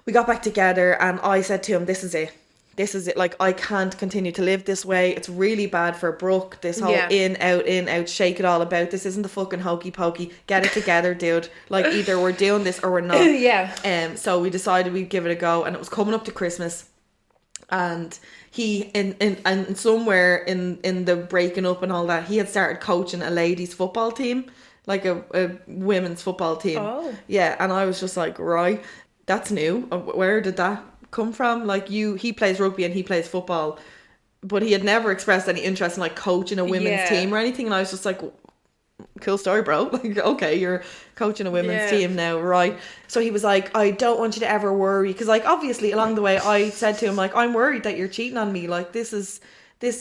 We got back together, and I said to him, this is it. Like, I can't continue to live this way. It's really bad for Brooke. This whole in, out, shake it all about. This isn't the fucking hokey pokey. Get it together, dude. Like, either we're doing this or we're not. So we decided we'd give it a go, and it was coming up to Christmas. And he, and somewhere in the breaking up and all that, he had started coaching a ladies' football team, like a women's football team. Oh. Yeah, and I was just like, right, that's new. Where did that come from? Like, he plays rugby and he plays football, but he had never expressed any interest in like coaching a women's team or anything, and I was just like, cool story, bro. Like, okay, you're coaching a women's team now, right? So he was like, I don't want you to ever worry, because like obviously along the way I said to him, like, I'm worried that you're cheating on me, like this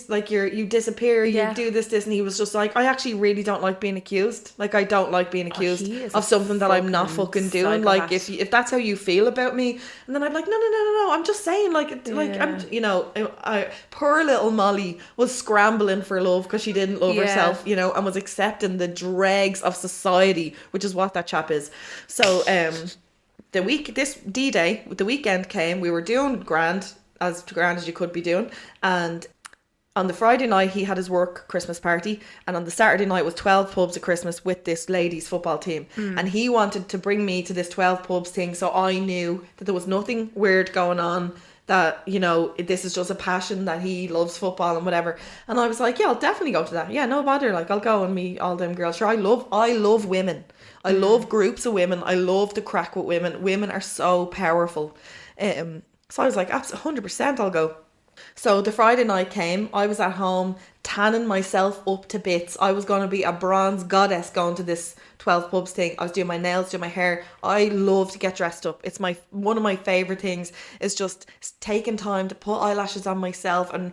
like you disappear, you do this, and he was just like, I actually really don't like being accused. Like, I don't like being accused of something that I'm not fucking doing. Like, if that's how you feel about me, and then I'm like, no, I'm just saying, like, I'm, you know, poor little Molly was scrambling for love because she didn't love herself, you know, and was accepting the dregs of society, which is what that chap is. So this D-Day, the weekend came, we were doing grand as you could be doing, and on the Friday night, he had his work Christmas party, and on the Saturday night was 12 pubs at Christmas with this ladies' football team. And he wanted to bring me to this 12 pubs thing, so I knew that there was nothing weird going on, that, you know, this is just a passion, that he loves football and whatever. And I was like, yeah, I'll definitely go to that. Yeah, no bother, like, I'll go and meet all them girls. Sure, I love women. I love groups of women. I love to crack with women. Women are so powerful. So I was like, absolutely, 100% I'll go. So the Friday night came, I was at home tanning myself up to bits. I was going to be a bronze goddess going to this 12 pubs thing. I was doing my nails, doing my hair. I love to get dressed up. It's one of my favourite things is just taking time to put eyelashes on myself and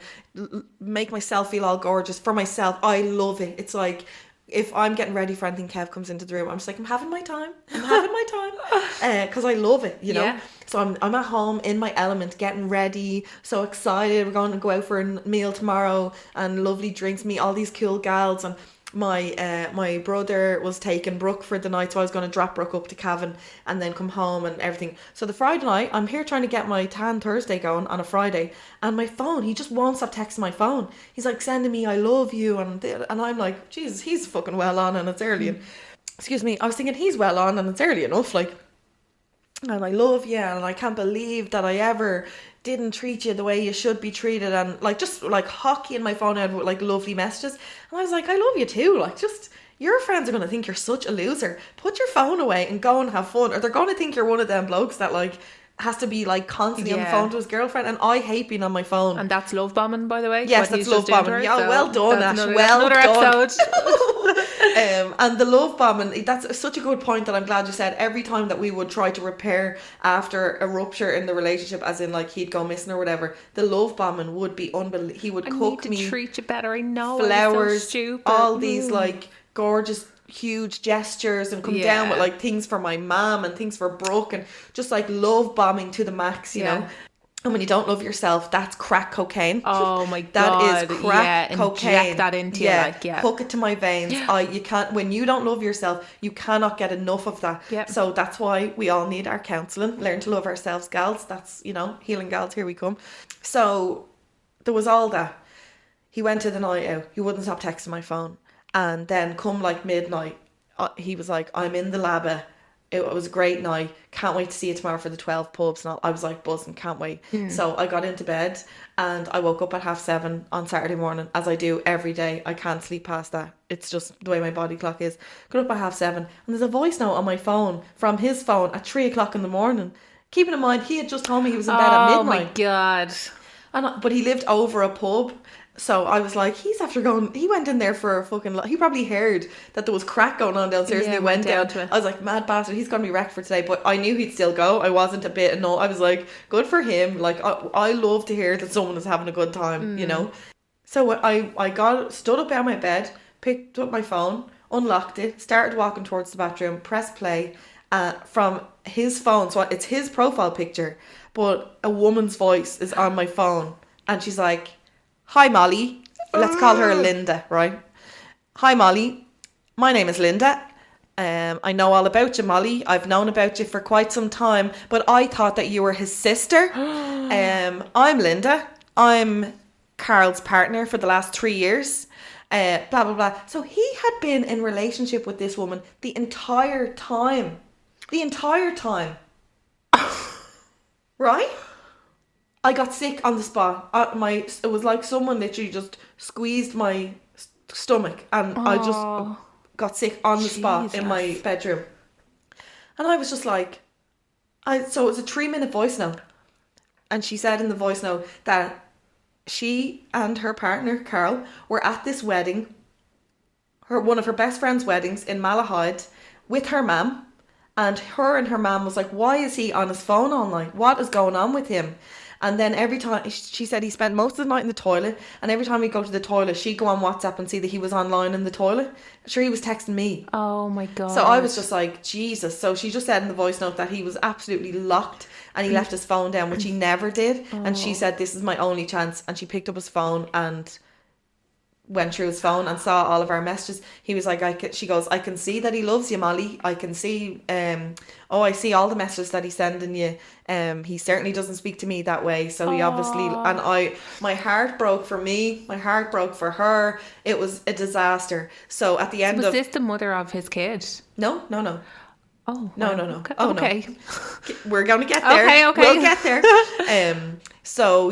make myself feel all gorgeous for myself. I love it. It's like, if I'm getting ready for anything, Kev comes into the room, I'm just like, I'm having my time, because I love it, you know. Yeah. So I'm at home in my element, getting ready, so excited. We're going to go out for a meal tomorrow, and lovely drinks, meet all these cool gals, and my brother was taking Brooke for the night, so I was going to drop Brooke up to Cavan and then come home and everything. So the Friday night, I'm here trying to get my tan Thursday going on a Friday, and my phone, he just won't stop texting my phone. He's like sending me I love you, and I'm like, Jesus, he's fucking well on and it's early. And excuse me, I was thinking, he's well on and it's early enough, like, and I love you, and I can't believe that I ever didn't treat you the way you should be treated, and like just like hockeying my phone out with like lovely messages. And I was like, I love you too, like, just your friends are going to think you're such a loser. Put your phone away and go and have fun. Or they're going to think you're one of them blokes that like has to be like constantly on the phone to his girlfriend. And I hate being on my phone. And that's love bombing, by the way. Yes, that's love bombing. Yeah, well done, Ash. Well another done. Episode. And the love bombing, that's such a good point that I'm glad you said. Every time that we would try to repair after a rupture in the relationship, as in like he'd go missing or whatever, the love bombing would be unbelievable. He would cook me, treat you better. I know, flowers, so stupid. all these like gorgeous huge gestures, and come down with like things for my mum and things for Brooke, and just like love bombing to the max, you know. And when you don't love yourself, that's crack cocaine. Oh my god, that is crack cocaine. Inject that into you, like, hook it to my veins. You can't. When you don't love yourself, you cannot get enough of that. So that's why we all need our counselling. Learn to love ourselves, gals. That's, you know, healing gals. Here we come. So there was all that. He went to the night out. He wouldn't stop texting my phone, and then come like midnight, he was like, "I'm in the labba. It was a great night. Can't wait to see you tomorrow for the 12 pubs." And I was like buzzing, can't wait. So I got into bed and I woke up at 7:30 on Saturday morning, as I do every day. I can't sleep past that. It's just the way my body clock is. Got up at 7:30 and there's a voice note on my phone from his phone at 3:00 in the morning. Keeping in mind, he had just told me he was in bed at midnight. Oh my God. But he lived over a pub. So I was like, he's after going, he went in there for a fucking, he probably heard that there was crack going on downstairs and he went down. I was like, mad bastard, he's going to be wrecked for today. But I knew he'd still go. I wasn't a bit annoyed. I was like, good for him. Like, I love to hear that someone is having a good time, you know. So I stood up out of my bed, picked up my phone, unlocked it, started walking towards the bathroom, pressed play from his phone. So it's his profile picture, but a woman's voice is on my phone. And she's like, "Hi Molly," let's call her Linda, right? "Hi Molly, my name is Linda. I know all about you, Molly. I've known about you for quite some time, but I thought that you were his sister. I'm Linda. I'm Carl's partner for the last 3 years. Blah, blah, blah." So he had been in relationship with this woman the entire time. Right? I got sick on the spot. It was like someone literally just squeezed my stomach, and I just got sick on the spot in my bedroom. And I was just like, so it was a 3-minute voice note. And she said in the voice note that she and her partner, Carl, were at this wedding, one of her best friend's weddings in Malahide, with her mum. And her mum was like, "Why is he on his phone all night? What is going on with him?" And then every time, she said he spent most of the night in the toilet, and every time he'd go to the toilet, she'd go on WhatsApp and see that he was online in the toilet. Sure, he was texting me. Oh my God. So I was just like, Jesus. So she just said in the voice note that he was absolutely locked and he left his phone down, which he never did. And she said, "This is my only chance." And she picked up his phone and went through his phone and saw all of our messages. He was like, she goes, "I can see that he loves you, Molly. I can see, I see all the messages that he's sending you. He certainly doesn't speak to me that way. So he obviously," and my heart broke for me. My heart broke for her. It was a disaster. So at the end was this the mother of his kid? No. Oh. No. Okay. Oh, okay. No. We're going to get there. Okay. We'll get there. So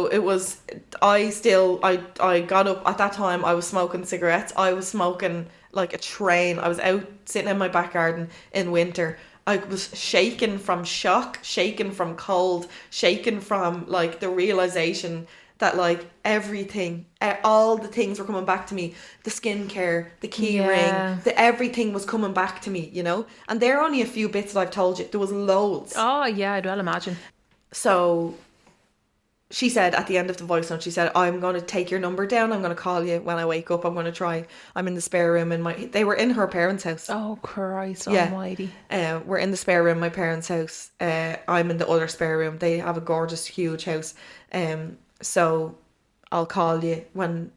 it was, I got up at that time. I was smoking cigarettes. I was smoking like a train. I was out sitting in my back garden in winter. I was shaken from shock, shaken from cold, shaken from like the realization that like everything, all the things were coming back to me. The skincare, the key ring, everything was coming back to me, you know. And there are only a few bits that I've told you. There was loads. Oh yeah, I'd well imagine. So she said at the end of the voice note, she said, "I'm going to take your number down. I'm going to call you when I wake up. I'm going to try. I'm in the spare room they were in her parents' house." Oh Christ almighty. We're in the spare room, my parents' house. I'm in the other spare room. They have a gorgeous, huge house. So I'll call you when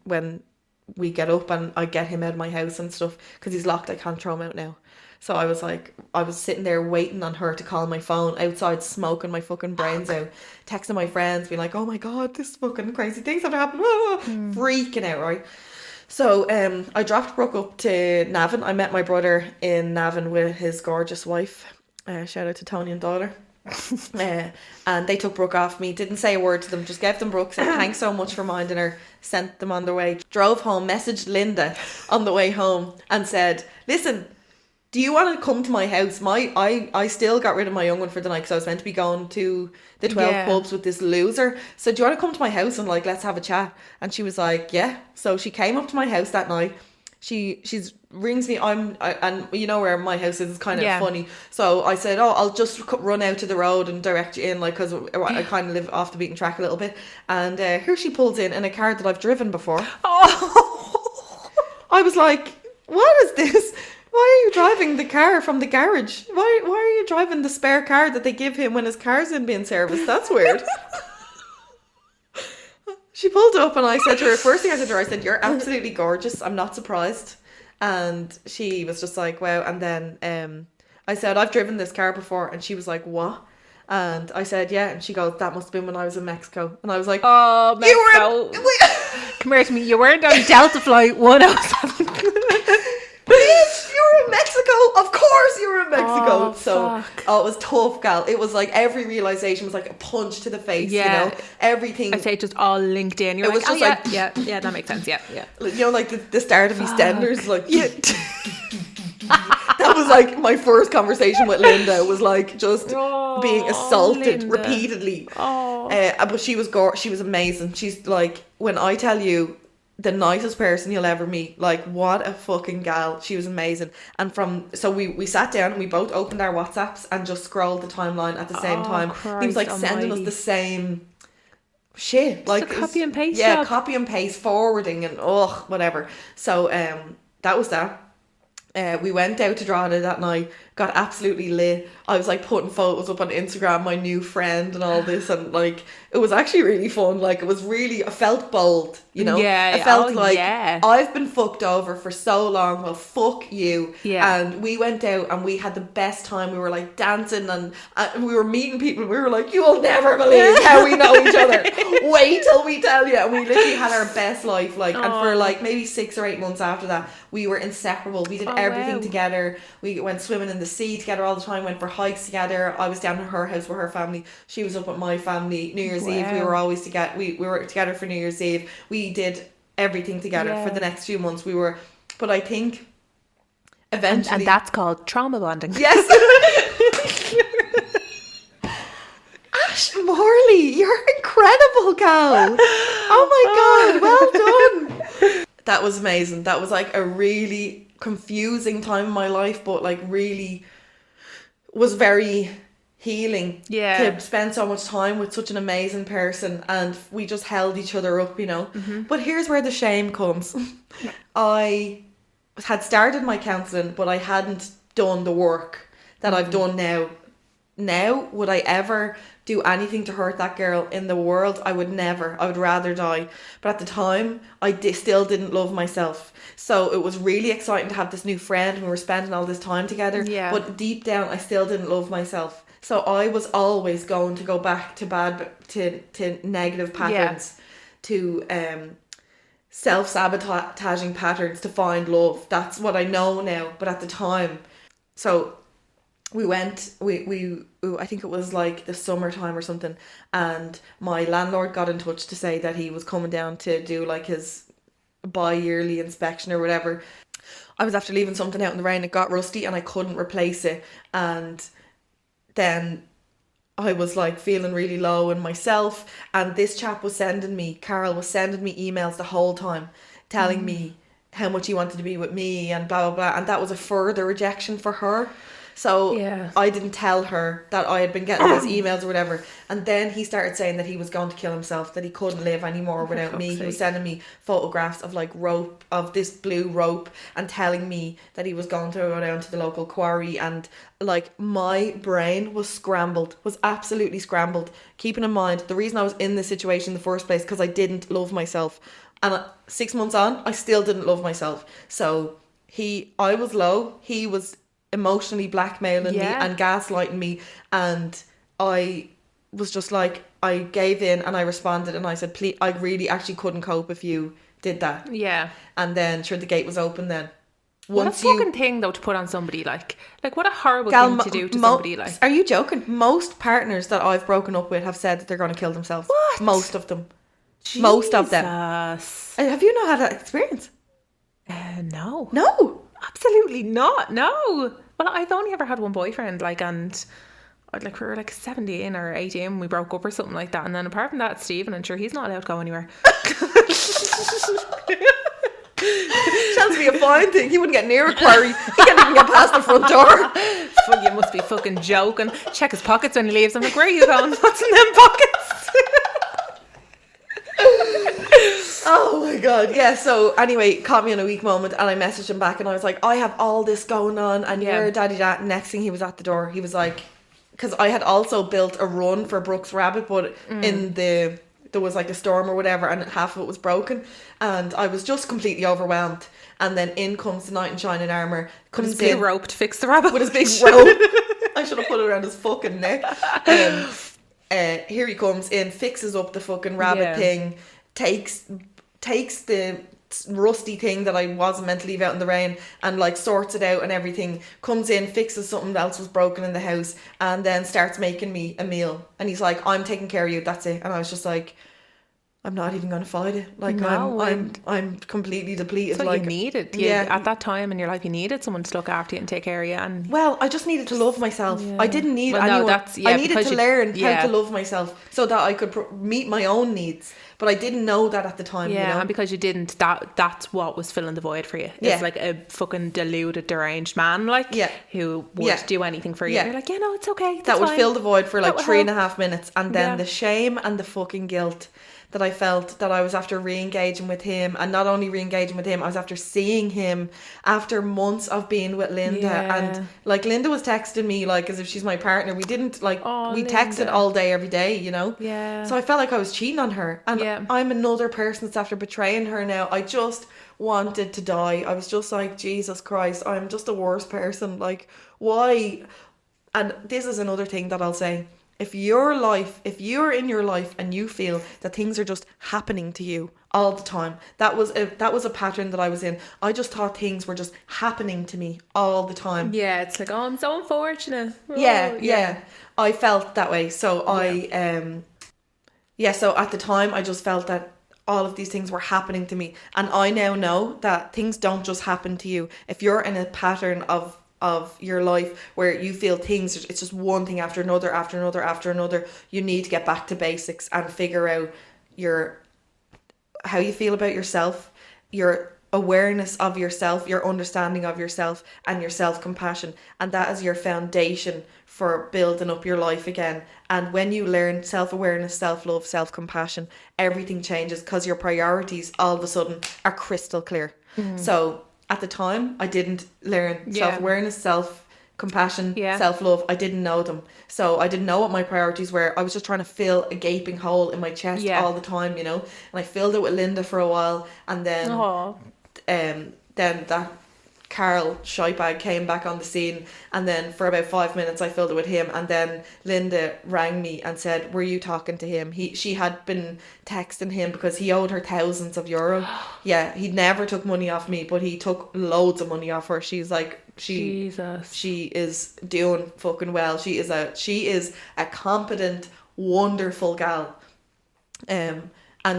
we get up and I get him out of my house and stuff, because he's locked. I can't throw him out now. So I was sitting there waiting on her to call my phone, outside smoking my fucking brains out, texting my friends, being like, "Oh my God, this fucking crazy things have happened." Freaking out, right? So I dropped Brooke up to Navan. I met my brother in Navan with his gorgeous wife. Shout out to Tony and daughter. And they took Brooke off me, didn't say a word to them, just gave them Brooke, said thanks so much for minding her, sent them on their way, drove home, messaged Linda on the way home and said, listen, do you want to come to my house? I still got rid of my young one for the night because I was meant to be going to the 12 pubs with this loser. So do you want to come to my house and like, let's have a chat? And she was like, yeah. So she came up to my house that night. She's rings me. And you know where my house is kind of funny. So I said, oh, I'll just run out to the road and direct you in, like, because I kind of live off the beaten track a little bit. And here she pulls in a car that I've driven before. Oh, I was like, what is this? Why are you driving the car from the garage? Why are you driving the spare car that they give him when his car's in being serviced? That's weird. She pulled up and I said to her, first thing I said to her, I said, you're absolutely gorgeous. I'm not surprised. And she was just like, wow. And then I said, I've driven this car before. And she was like, what? And I said, yeah. And she goes, that must have been when I was in Mexico. And I was like, oh, Mexico. Come here to me. You weren't on Delta Flight 107. Bitch, you were in Mexico. Of course you were in Mexico. Fuck. It was tough, gal. It was like every realization was like a punch to the face, you know? Everything. I'd say it just all linked in. You're it was like, just yeah, that makes sense. Yeah. You know, like the start of EastEnders, like, that was like my first conversation with Linda, was like just being assaulted Linda. repeatedly. But she was she was amazing. She's like, when I tell you, the nicest person you'll ever meet. Like, what a fucking gal. She was amazing. And so we sat down and we both opened our WhatsApps and just scrolled the timeline at the same time. He was like sending us the same shit. Just like a copy and paste Yeah, job. copy and paste, forwarding and whatever. So that was that. We went out to Drogheda that night, got absolutely lit. I was like putting photos up on Instagram, my new friend and all this, and like it was actually really fun. Like it was really, I felt bold, you know. I felt I've been fucked over for so long. Well, fuck you. And we went out and we had the best time. We were like dancing and we were meeting people. We were like, you will never believe how we know each other. Wait till we tell you. And we literally had our best life. Like, and for like maybe 6 or 8 months after that, we were inseparable. We did everything together. We went swimming in the sea together all the time, went for hikes together. I was down at her house with her family. She was up with my family. New Year's Eve, we were always together. We were together for New Year's Eve. We did everything together for the next few months. But I think eventually... And that's called trauma bonding. Yes. Ash Morley, you're incredible, gal. Oh my God, well done. That was amazing. That was like a really confusing time in my life, but like really was very healing to spend so much time with such an amazing person, and we just held each other up, you know. But here's where the shame comes. I had started my counselling, but I hadn't done the work that I've done now. Would I ever do anything to hurt that girl in the world? I would never. I would rather die. But at the time, I still didn't love myself. So it was really exciting to have this new friend and we were spending all this time together. But deep down, I still didn't love myself. So I was always going to go back to negative patterns, to self-sabotaging patterns to find love. That's what I know now. But at the time, so we went, I think it was like the summertime or something, and my landlord got in touch to say that he was coming down to do like his bi-yearly inspection or whatever. I was after leaving something out in the rain, it got rusty and I couldn't replace it, and then I was like feeling really low in myself, and this chap was Carl was sending me emails the whole time telling me how much he wanted to be with me and blah blah blah, and that was a further rejection for her. So I didn't tell her that I had been getting these emails or whatever. And then he started saying that he was going to kill himself, that he couldn't live anymore without me. He was sending me photographs of like rope, of this blue rope, and telling me that he was going to go down to the local quarry. And like my brain was absolutely scrambled. Keeping in mind, the reason I was in this situation in the first place, because I didn't love myself. And 6 months on, I still didn't love myself. So I was low, he was emotionally blackmailing me and gaslighting me, and I was just like, I gave in and I responded and I said, please, I really actually couldn't cope if you did that. And then sure, the gate was open then. What a fucking thing though to put on somebody, like what a horrible thing to do to somebody. Like, are you joking? Most partners that I've broken up with have said that they're going to kill themselves. What? Most of them. Jesus. Most of them. Have you not had that experience? No. No. Absolutely not. No. Well, I've only ever had one boyfriend, like, and we were like 17 or 18, we broke up or something like that. And then apart from that, Stephen, and sure, he's not allowed to go anywhere. Sounds to be a fine thing. He wouldn't get near a quarry. He can't even get past the front door. Fuck, you must be fucking joking. Check his pockets when he leaves. I'm like, where are you going? What's in them pockets? Oh my god. Yeah, so anyway, caught me in a weak moment and I messaged him back and I was like, I have all this going on and you're daddy dat. Next thing he was at the door, he was like, because I had also built a run for Brooks Rabbit, but there was like a storm or whatever and half of it was broken and I was just completely overwhelmed. And then in comes the knight in shining armour, comes with his big rope to fix the rabbit. With his big rope. I should have put it around his fucking neck. Here he comes in, fixes up the fucking rabbit thing, takes the rusty thing that I wasn't meant to leave out in the rain and like sorts it out and everything, comes in, fixes something else was broken in the house and then starts making me a meal and he's like, I'm taking care of you, that's it. And I was just like, I'm not even going to fight it. Like, no, I'm completely depleted. That's what like you needed. At that time in your life, you needed someone to look after you and take care of you. And well, I just needed to love myself. I didn't need anyone. I needed to learn how to love myself so that I could meet my own needs. But I didn't know that at the time. Yeah, you know? And because you didn't, that's what was filling the void for you. It's like a fucking deluded, deranged man, like, who would do anything for you. You're like, yeah, no, it's okay. That would fill the void for like 3.5 minutes. And then the shame and the fucking guilt that I felt that I was after re-engaging with him, and not only re-engaging with him, I was after seeing him after months of being with Linda, and like Linda was texting me like as if she's my partner. We didn't like we texted all day every day, you know. So I felt like I was cheating on her, and I'm another person that's after betraying her now. I just wanted to die. I was just like, Jesus Christ, I'm just the worst person. Like, why? And this is another thing that I'll say. If you're in your life and you feel that things are just happening to you all the time, that was a pattern that I was in. I just thought things were just happening to me all the time. Yeah, it's like, oh, I'm so unfortunate. Oh, yeah. I felt that way. So so at the time I just felt that all of these things were happening to me. And I now know that things don't just happen to you. If you're in a pattern of your life where you feel things, it's just one thing after another, after another, after another, you need to get back to basics and figure out how you feel about yourself, your awareness of yourself, your understanding of yourself, and your self-compassion. And that is your foundation for building up your life again. And when you learn self-awareness, self-love, self-compassion, everything changes because your priorities all of a sudden are crystal clear. So at the time, I didn't learn self-awareness, self-compassion, self-love. I didn't know them. So I didn't know what my priorities were. I was just trying to fill a gaping hole in my chest all the time, you know. And I filled it with Linda for a while. And then that Carl shitebag came back on the scene. And then for about 5 minutes, I filled it with him. And then Linda rang me and said, were you talking to him? She had been texting him because he owed her thousands of euro. Yeah, he never took money off me, but he took loads of money off her. She's like, she is doing fucking well. She is a competent, wonderful gal, and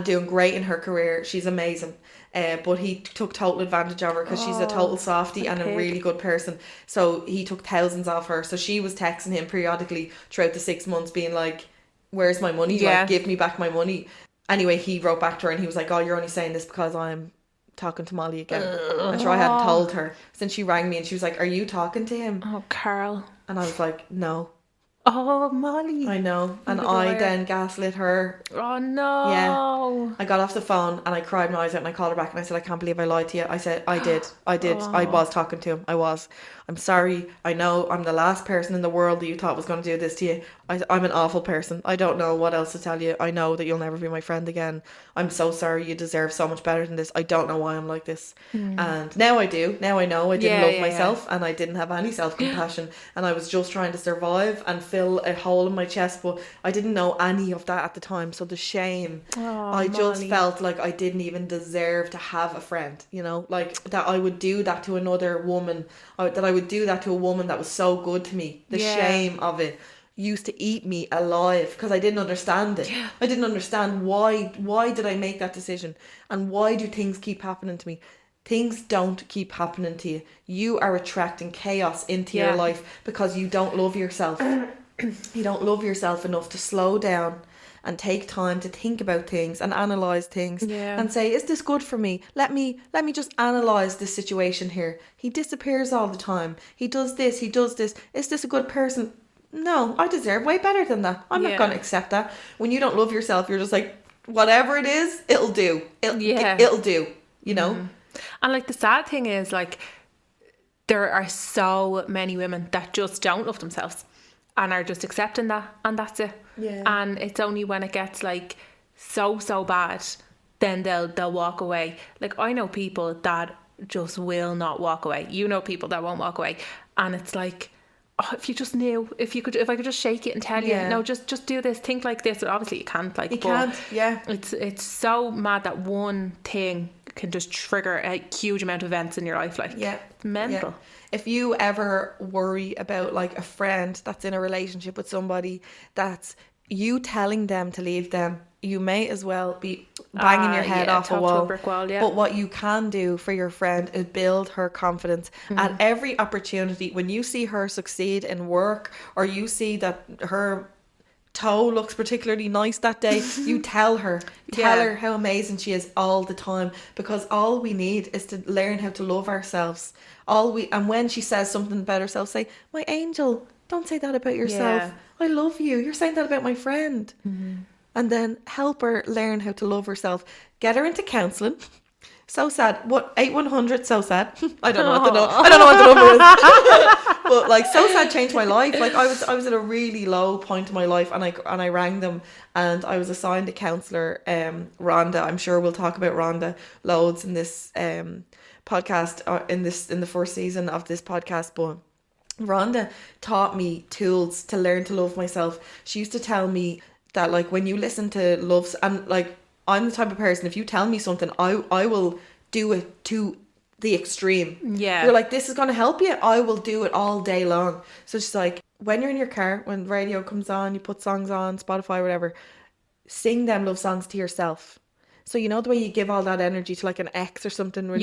doing great in her career. She's amazing. But he took total advantage of her because she's a total softie and a really good person. So he took thousands off her. So she was texting him periodically throughout the 6 months being like, where's my money? Like, give me back my money. Anyway, he wrote back to her and he was like, oh, you're only saying this because I'm talking to Molly again. I'm sure I hadn't told her. So then she rang me and she was like, are you talking to him? Oh, Carl. And I was like, no. Oh, Molly. I know. And I then gaslit her. Oh, no. Yeah. I got off the phone and I cried my eyes out and I called her back and I said, I can't believe I lied to you. I said, I did. I was talking to him. I was. I'm sorry. I know I'm the last person in the world that you thought was going to do this to you. I'm an awful person. I don't know what else to tell you. I know that you'll never be my friend again. I'm so sorry. You deserve so much better than this. I don't know why I'm like this. And now I do. Now I know I didn't love myself and I didn't have any self-compassion, and I was just trying to survive and fill a hole in my chest, but I didn't know any of that at the time. So the shame, I just felt like I didn't even deserve to have a friend, you know, like that I would do that to another woman, that I would do that to a woman that was so good to me. The shame of it used to eat me alive because I didn't understand it. I didn't understand why did I make that decision, and why do things keep happening to me. Things don't keep happening to you. You are attracting chaos into your life because you don't love yourself. You don't love yourself enough to slow down and take time to think about things and analyze things and say, is this good for me? Let me just analyze this situation here. He disappears all the time. He does this. Is this a good person? No, I deserve way better than that. I'm not going to accept that. When you don't love yourself, you're just like, whatever it is, it'll do. It'll do, you know? And like the sad thing is, like, there are so many women that just don't love themselves and are just accepting that, and that's it. And it's only when it gets like so bad, then they'll walk away. Like, I know people that just will not walk away. You know people that won't walk away, and it's like, oh, if you just knew, if I could just shake it and tell you, no, just do this, think like this. Obviously you can't, like, you can't. It's so mad that one thing can just trigger a huge amount of events in your life. Like, it's mental. If you ever worry about like a friend that's in a relationship with somebody that's you telling them to leave them, you may as well be banging your head off a wall. Brick wall, But what you can do for your friend is build her confidence at every opportunity. When you see her succeed in work, or you see that her toe looks particularly nice that day, you tell her how amazing she is all the time, because all we need is to learn how to love ourselves. And when she says something about herself, say, my angel, don't say that about yourself. I love you. You're saying that about my friend. And then help her learn how to love herself. Get her into counselling. So sad. What, 8100? So sad. I don't know what the number is. But like, So Sad changed my life. Like, I was at a really low point in my life, and I rang them, and I was assigned a counsellor, Rhonda. I'm sure we'll talk about Rhonda loads in this podcast, or in the first season of this podcast. But Rhonda taught me tools to learn to love myself. She used to tell me that, like, when you listen to loves, and like, I'm the type of person, if you tell me something, I will do it to the extreme. You're like, this is going to help you, I will do it all day long. So she's like, when you're in your car, when the radio comes on, you put songs on Spotify, whatever, sing them love songs to yourself. So you know the way you give all that energy to like an ex or something, when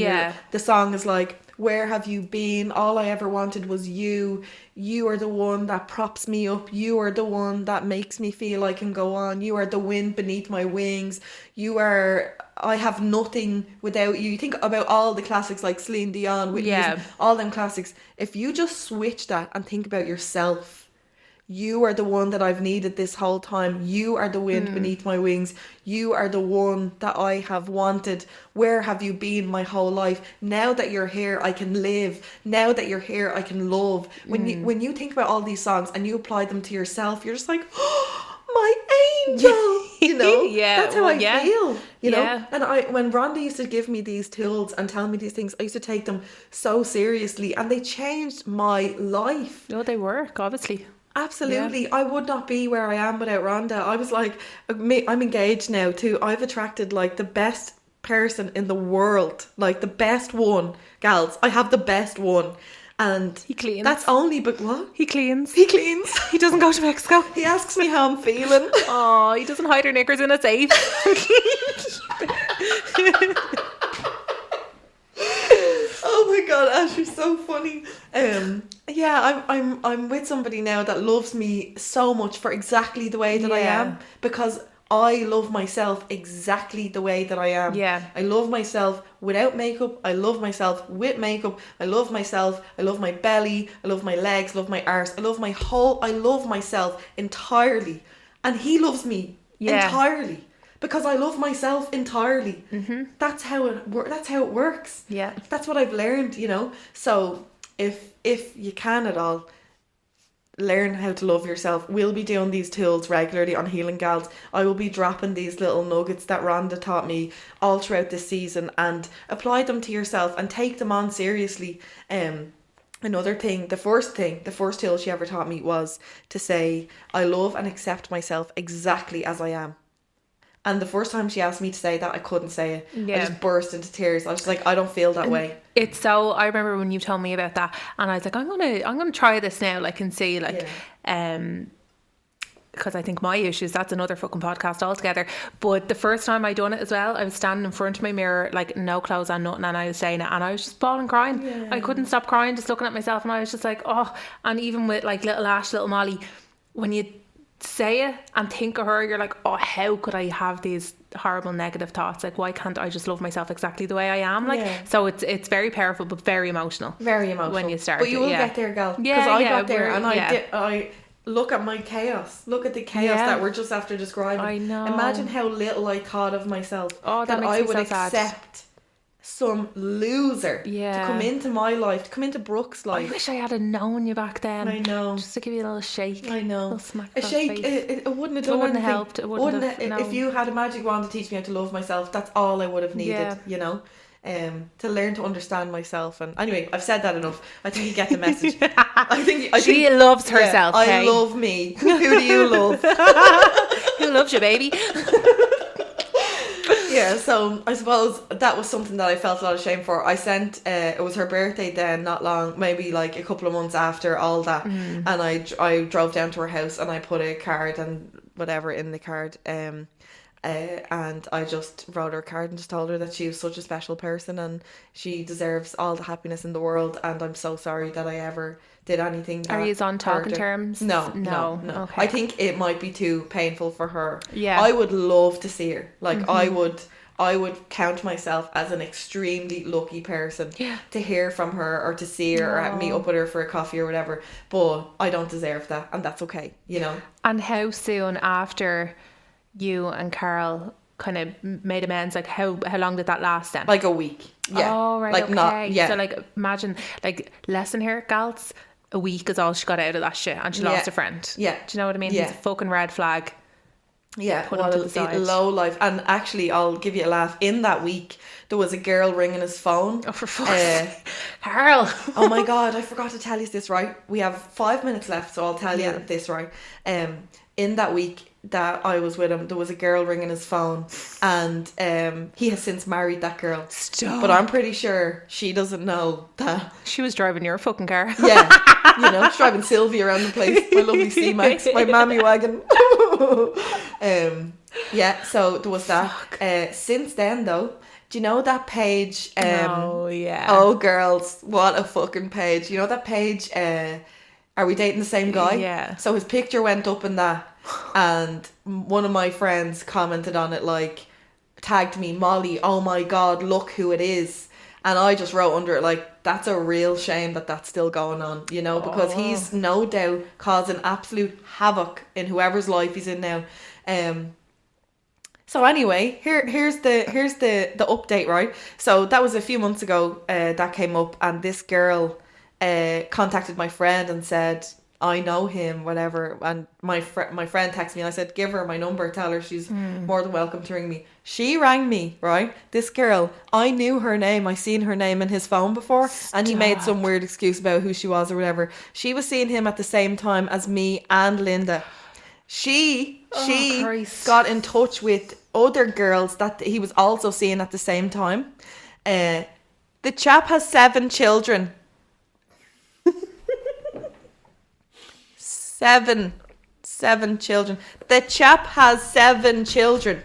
the song is like, where have you been? All I ever wanted was you. You are the one that props me up. You are the one that makes me feel I can go on. You are the wind beneath my wings. I have nothing without you. You think about all the classics like Celine Dion, Whitney Houston, all them classics. If you just switch that and think about yourself, you are the one that I've needed this whole time. You are the wind beneath my wings. You are the one that I have wanted. Where have you been my whole life? Now that you're here, I can live. Now that you're here, I can love. When you think about all these songs and you apply them to yourself, you're just like, oh, my angel. You know? That's how I feel. You know? And when Rhonda used to give me these tools and tell me these things, I used to take them so seriously, and they changed my life. No, they work, obviously. Absolutely. I would not be where I am without Rhonda. I was like, I'm engaged now too. I've attracted like the best person in the world, like the best one, gals. I have the best one. And he cleans. That's only, but what? He cleans. He cleans. He doesn't go to Mexico. He asks me how I'm feeling. Oh, he doesn't hide her knickers in a safe. Oh my god, Ash, you're so funny. I'm with somebody now that loves me so much for exactly the way that I am, because I love myself exactly the way that I am. I love myself without makeup. I love myself with makeup. I love myself. I love my belly. I love my legs. I love my arse. I love myself entirely. And he loves me entirely. Because I love myself entirely. That's how it works. That's what I've learned, you know. So if you can at all, learn how to love yourself. We'll be doing these tools regularly on Healing Gals. I will be dropping these little nuggets that Rhonda taught me all throughout this season, and apply them to yourself and take them on seriously. Another thing, the first tool she ever taught me was to say, I love and accept myself exactly as I am. And the first time she asked me to say that, I couldn't say it. Yeah. I just burst into tears. I was just like, I don't feel that way. It's so, I remember when you told me about that, and I was like, I'm gonna try this now, like, and see, like, because I think my issues, that's another fucking podcast altogether. But the first time I done it as well, I was standing in front of my mirror, like, no clothes on, nothing, and I was saying it, and I was just bawling, crying. Yeah. I couldn't stop crying, just looking at myself, and I was just like, oh. And even with like little Ash, little Molly, when you say it and think of her, you're like, oh, how could I have these horrible negative thoughts? Like, why can't I just love myself exactly the way I am? Like, so it's very powerful, but very emotional. Very emotional when you start. But you will get there, girl. Because I got there, and I look at my chaos. Look at the chaos that we're just after describing. I know. Imagine how little I thought of myself. Oh, that makes I me would so accept sad. Some loser to come into my life, to come into Brooke's life. I wish I had known you back then. I know. Just to give you a little shake. I know. A little smack a shake. It wouldn't have done anything. Helped. It wouldn't have helped. If you had a magic wand to teach me how to love myself, that's all I would have needed. You know. To learn to understand myself. And anyway, I've said that enough. I think you get the message. I think she loves herself. I love me. Who do you love? Who loves you, baby? Yeah, so I suppose that was something that I felt a lot of shame for. I sent, it was her birthday then, not long, maybe like a couple of months after all that, and I drove down to her house and I put a card and whatever in the card, and I just wrote her a card and just told her that she was such a special person and she deserves all the happiness in the world, and I'm so sorry that I ever did anything that Are you on talking terms? No. Okay. I think it might be too painful for her. Yeah. I would love to see her. Like, I would count myself as an extremely lucky person to hear from her or to see her or meet up with her for a coffee or whatever. But I don't deserve that, and that's okay, you know. And how soon after you and Carl kind of made amends, like how long did that last then? Like a week. Yeah. Oh, right, like okay. Not, yeah. So like imagine, like, lesson here, gals, a week is all she got out of that shit, and she lost a friend. Yeah. Do you know what I mean? Yeah. It's a fucking red flag. Yeah, Put him to the side. Low life. And actually, I'll give you a laugh. In that week, there was a girl ringing his phone. Oh, for fuck's sake. Carl. Oh my God, I forgot to tell you this, right? We have 5 minutes left, so I'll tell you this, right? In that week that I was with him, there was a girl ringing his phone, and he has since married that girl. Stop. But I'm pretty sure she doesn't know that. She was driving your fucking car. Yeah, you know, she's driving Sylvie around the place, my lovely C-Max, my mammy wagon. Yeah, so there was that. Since then, though, do you know that page? Oh, girls, what a fucking page! You know that page? Are we dating the same guy? Yeah. So his picture went up in that, and one of my friends commented on it, like, tagged me, Molly, oh my God, look who it is. And I just wrote under it, like, that's a real shame that that's still going on, you know, because he's no doubt causing absolute havoc in whoever's life he's in now. So anyway, here's the update, right? So that was a few months ago that came up, and this girl contacted my friend and said, I know him, whatever. And my friend texted me and I said, give her my number, tell her she's more than welcome to ring me. She rang me, right? This girl, I knew her name. I seen her name in his phone before. Stop. And he made some weird excuse about who she was or whatever. She was seeing him at the same time as me and Linda. She got in touch with other girls that he was also seeing at the same time. The chap has 7 children. 7 children. The chap has 7 children.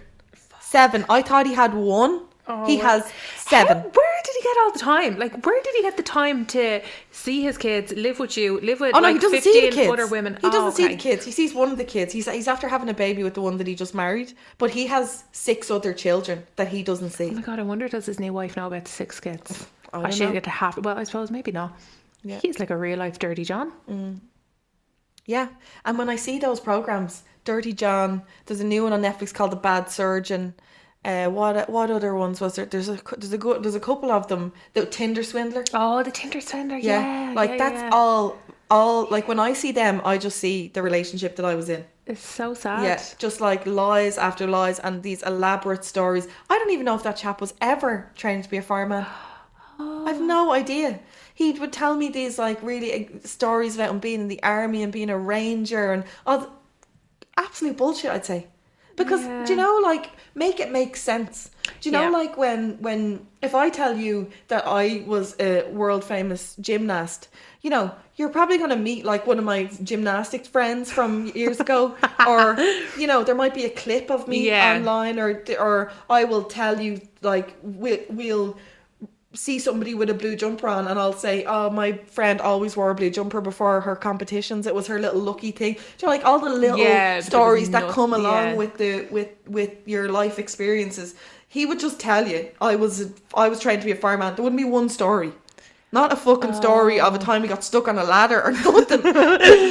7. I thought he had 1. He has 7. Where did he get all the time? Like, where did he get the time to see his kids, live with you, live with he doesn't 15 see the kids. Other women? He doesn't see the kids. He sees one of the kids. He's after having a baby with the one that he just married, but he has 6 other children that he doesn't see. Oh my God, I wonder, does his new wife know about the 6 kids? I don't know. Well, I suppose maybe not. Yeah. He's like a real life Dirty John. Yeah, and when I see those programs, Dirty John, there's a new one on Netflix called The Bad Surgeon. What other ones was there? There's a couple of them. The Tinder swindler. Oh, the Tinder swindler. Yeah. Like that's all like when I see them, I just see the relationship that I was in. It's so sad. Yeah, just like lies after lies and these elaborate stories. I don't even know if that chap was ever trained to be a fireman. I've no idea. He would tell me these like really stories about him being in the army and being a ranger and all absolute bullshit, I'd say. Because do you know, like, make it make sense. Do you know, like when if I tell you that I was a world famous gymnast, you know, you're probably going to meet like one of my gymnastics friends from years ago, or you know, there might be a clip of me online, or I will tell you like we'll see somebody with a blue jumper on and I'll say, oh, my friend always wore a blue jumper before her competitions, it was her little lucky thing. Do you know, like all the little stories that come along with your life experiences. He would just tell you I was trained to be a fireman. There wouldn't be one story, not a fucking story of a time he got stuck on a ladder or nothing.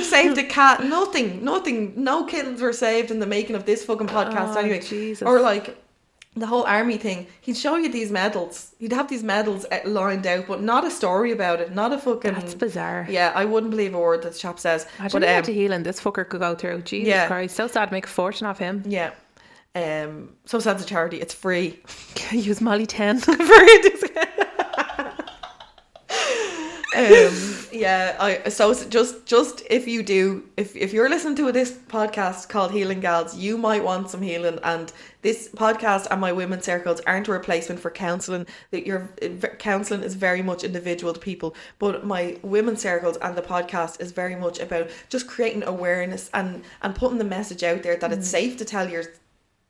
Saved a cat, nothing, no kittens were saved in the making of this fucking podcast anyway. Jesus. Or like the whole army thing, he'd show you these medals. He'd have these medals lined out, but not a story about it. Not a fucking... That's bizarre. Yeah, I wouldn't believe a word that the chap says. Imagine the amount of healing this fucker could go through. Jesus Christ. So sad to make a fortune off him. Yeah. So sad's a charity. It's free. Use Molly 10. So just if you do, if you're listening to this podcast called Healing Gals, you might want some healing, and this podcast and my women's circles aren't a replacement for counselling. That your counselling is very much individual to people, but my women's circles and the podcast is very much about just creating awareness and putting the message out there that it's safe to tell your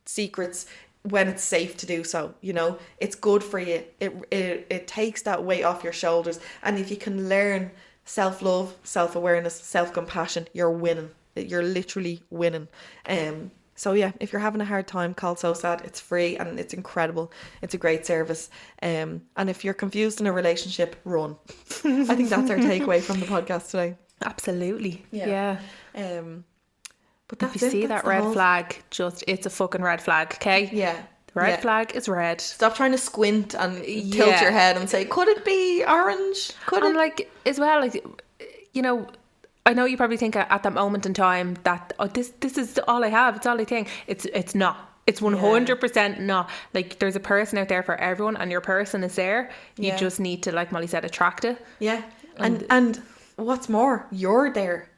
secrets when it's safe to do so. You know, it's good for you. It takes that weight off your shoulders, and if you can learn self-love, self-awareness, self-compassion, you're winning. You're literally winning. So yeah, if you're having a hard time, call So Sad. It's free and it's incredible. It's a great service. And if you're confused in a relationship, run. I think that's our takeaway from the podcast today. Absolutely. Yeah. But that's if you see that red flag, it's a fucking red flag, okay? Yeah. The red flag is red. Stop trying to squint and tilt your head and say, could it be orange? And like, as well, like, you know, I know you probably think at that moment in time that this is all I have, it's all I think. It's not. It's 100% not. Like, there's a person out there for everyone, and your person is there. You just need to, like Molly said, attract it. Yeah. And what's more, you're there.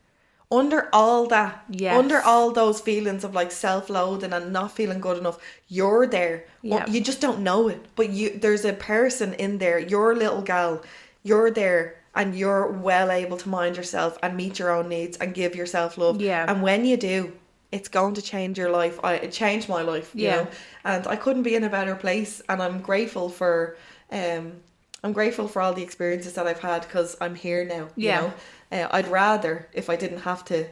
Under all that, under all those feelings of like self-loathing and not feeling good enough, you're there. Yeah. You just don't know it, but there's a person in there, your little gal, you're there, and you're well able to mind yourself and meet your own needs and give yourself love. Yeah. And when you do, it's going to change your life. It changed my life, you know, and I couldn't be in a better place, and I'm grateful for all the experiences that I've had, because I'm here now, you know. I'd rather if I didn't have to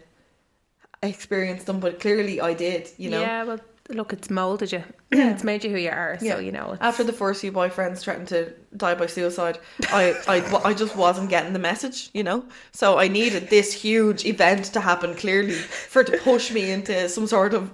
experience them, but clearly I did, you know. Yeah, well, look, it's moulded you. It's made you who you are, so, you know. After the first few boyfriends threatened to die by suicide, I just wasn't getting the message, you know. So I needed this huge event to happen, clearly, to push me into some sort of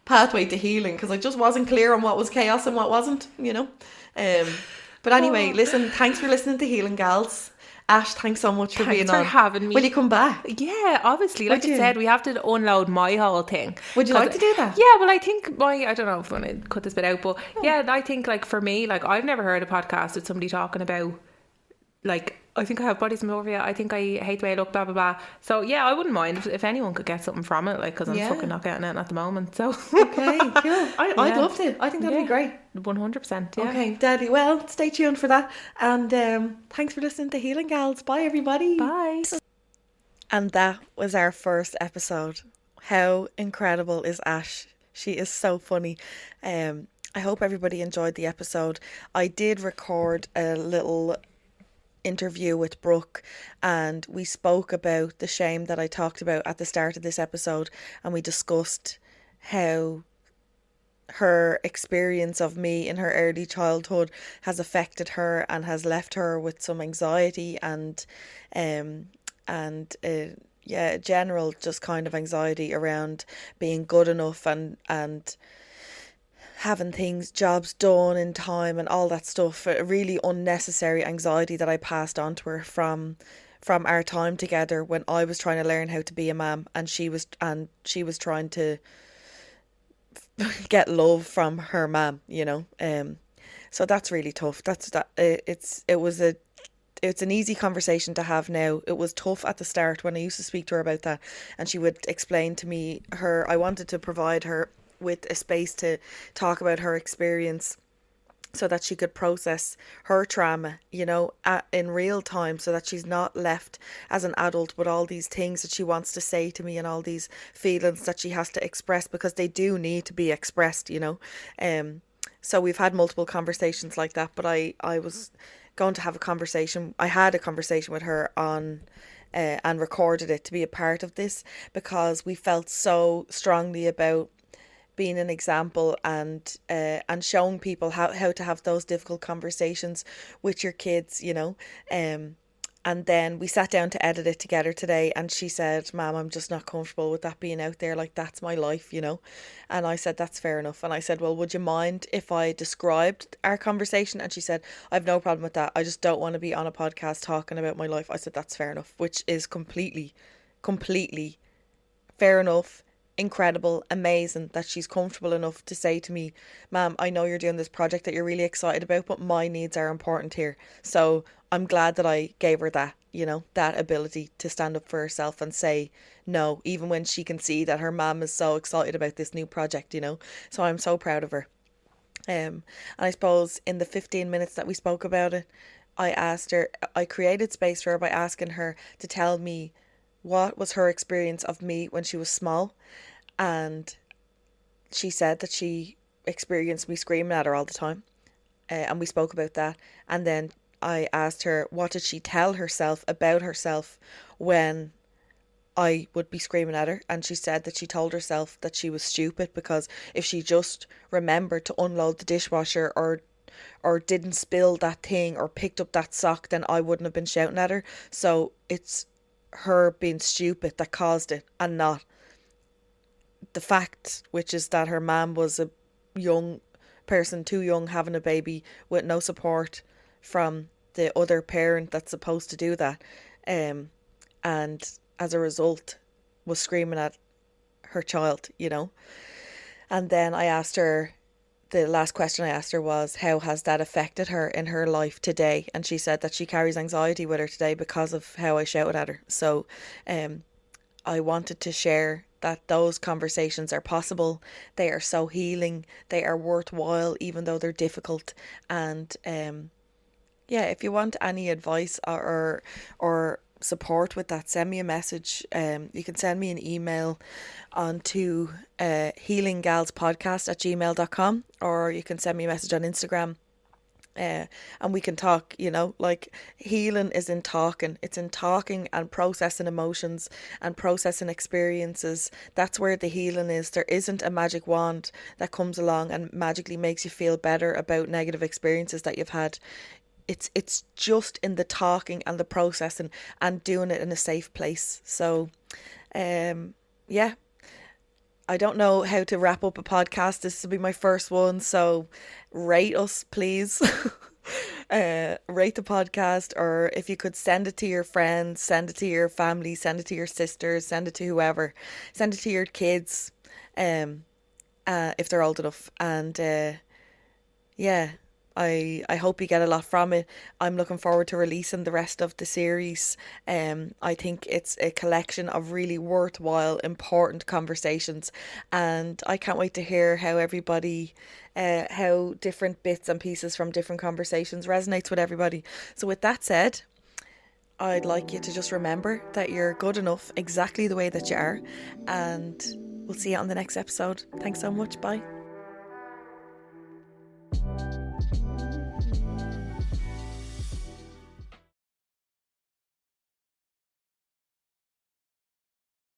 pathway to healing, because I just wasn't clear on what was chaos and what wasn't, you know. But anyway, listen, thanks for listening to Healing Gals. Ash, thanks so much for being on. Thanks for having me. Will you come back? Yeah, obviously. Like I said, we have to unload my whole thing. Would you like to do that? Yeah, well, I think I don't know if I want to cut this bit out, but yeah, I think like for me, like I've never heard a podcast with somebody talking about like, I think I have body dysmorphia, I think I hate the way I look, blah blah blah. So yeah, I wouldn't mind if anyone could get something from it, like, because I'm fucking not getting it at the moment. So okay, cool. I'd love to. I think that'd be great. 100%. Yeah. Okay, deadly. Well, stay tuned for that, and thanks for listening to Healing Gals. Bye everybody. Bye. And that was our first episode. How incredible is Ash? She is so funny. I hope everybody enjoyed the episode. I did record a little interview with Brooke, and we spoke about the shame that I talked about at the start of this episode, and we discussed how her experience of me in her early childhood has affected her and has left her with some anxiety and general just kind of anxiety around being good enough and having jobs done in time and all that stuff, a really unnecessary anxiety that I passed on to her from our time together when I was trying to learn how to be a mum, and she was trying to get love from her mum, you know. So that's really tough. It's an easy conversation to have now. It was tough at the start when I used to speak to her about that, and she would explain to me I wanted to provide her with a space to talk about her experience so that she could process her trauma, you know, in real time, so that she's not left as an adult with all these things that she wants to say to me and all these feelings that she has to express, because they do need to be expressed, you know. So we've had multiple conversations like that, but I was going to have a conversation. I had a conversation with her on and recorded it to be a part of this, because we felt so strongly about being an example and showing people how to have those difficult conversations with your kids, you know. And then we sat down to edit it together today, and she said, "Ma'am, I'm just not comfortable with that being out there. Like, that's my life, you know." And I said, "That's fair enough." And I said, "Well, would you mind if I described our conversation?" And she said, "I've no problem with that. I just don't want to be on a podcast talking about my life." I said, "That's fair enough," which is completely fair enough. Incredible, amazing that she's comfortable enough to say to me, "Ma'am, I know you're doing this project that you're really excited about, but my needs are important here." So I'm glad that I gave her that, you know, that ability to stand up for herself and say no, even when she can see that her mum is so excited about this new project, you know. So I'm so proud of her. And I suppose in the 15 minutes that we spoke about it, I created space for her by asking her to tell me what was her experience of me when she was small. And she said that she experienced me screaming at her all the time. And we spoke about that. And then I asked her, what did she tell herself about herself when I would be screaming at her? And she said that she told herself that she was stupid, because if she just remembered to unload the dishwasher, or didn't spill that thing, or picked up that sock, then I wouldn't have been shouting at her. So it's her being stupid that caused it, and not the fact, which is that her mum was a young person, too young, having a baby with no support from the other parent that's supposed to do that, and as a result was screaming at her child, you know. And then the last question I asked her was, how has that affected her in her life today? And she said that she carries anxiety with her today because of how I shouted at her. So I wanted to share that those conversations are possible. They are so healing. They are worthwhile, even though they're difficult. And if you want any advice or support with that, send me a message. You can send me an email onto healinggalspodcast@gmail.com, or you can send me a message on Instagram. And we can talk, you know. Like, healing is in talking. It's in talking and processing emotions and processing experiences. That's where the healing is. There isn't a magic wand that comes along and magically makes you feel better about negative experiences that you've had. It's just in the talking and the processing and doing it in a safe place. So I don't know how to wrap up a podcast. This will be my first one, so rate us, please. Rate the podcast, or if you could send it to your friends, send it to your family, send it to your sisters, send it to whoever, send it to your kids, if they're old enough. And I hope you get a lot from it. I'm looking forward to releasing the rest of the series. I think it's a collection of really worthwhile, important conversations, and I can't wait to hear how how different bits and pieces from different conversations resonates with everybody. So with that said, I'd like you to just remember that you're good enough exactly the way that you are, and we'll see you on the next episode. Thanks so much. Bye.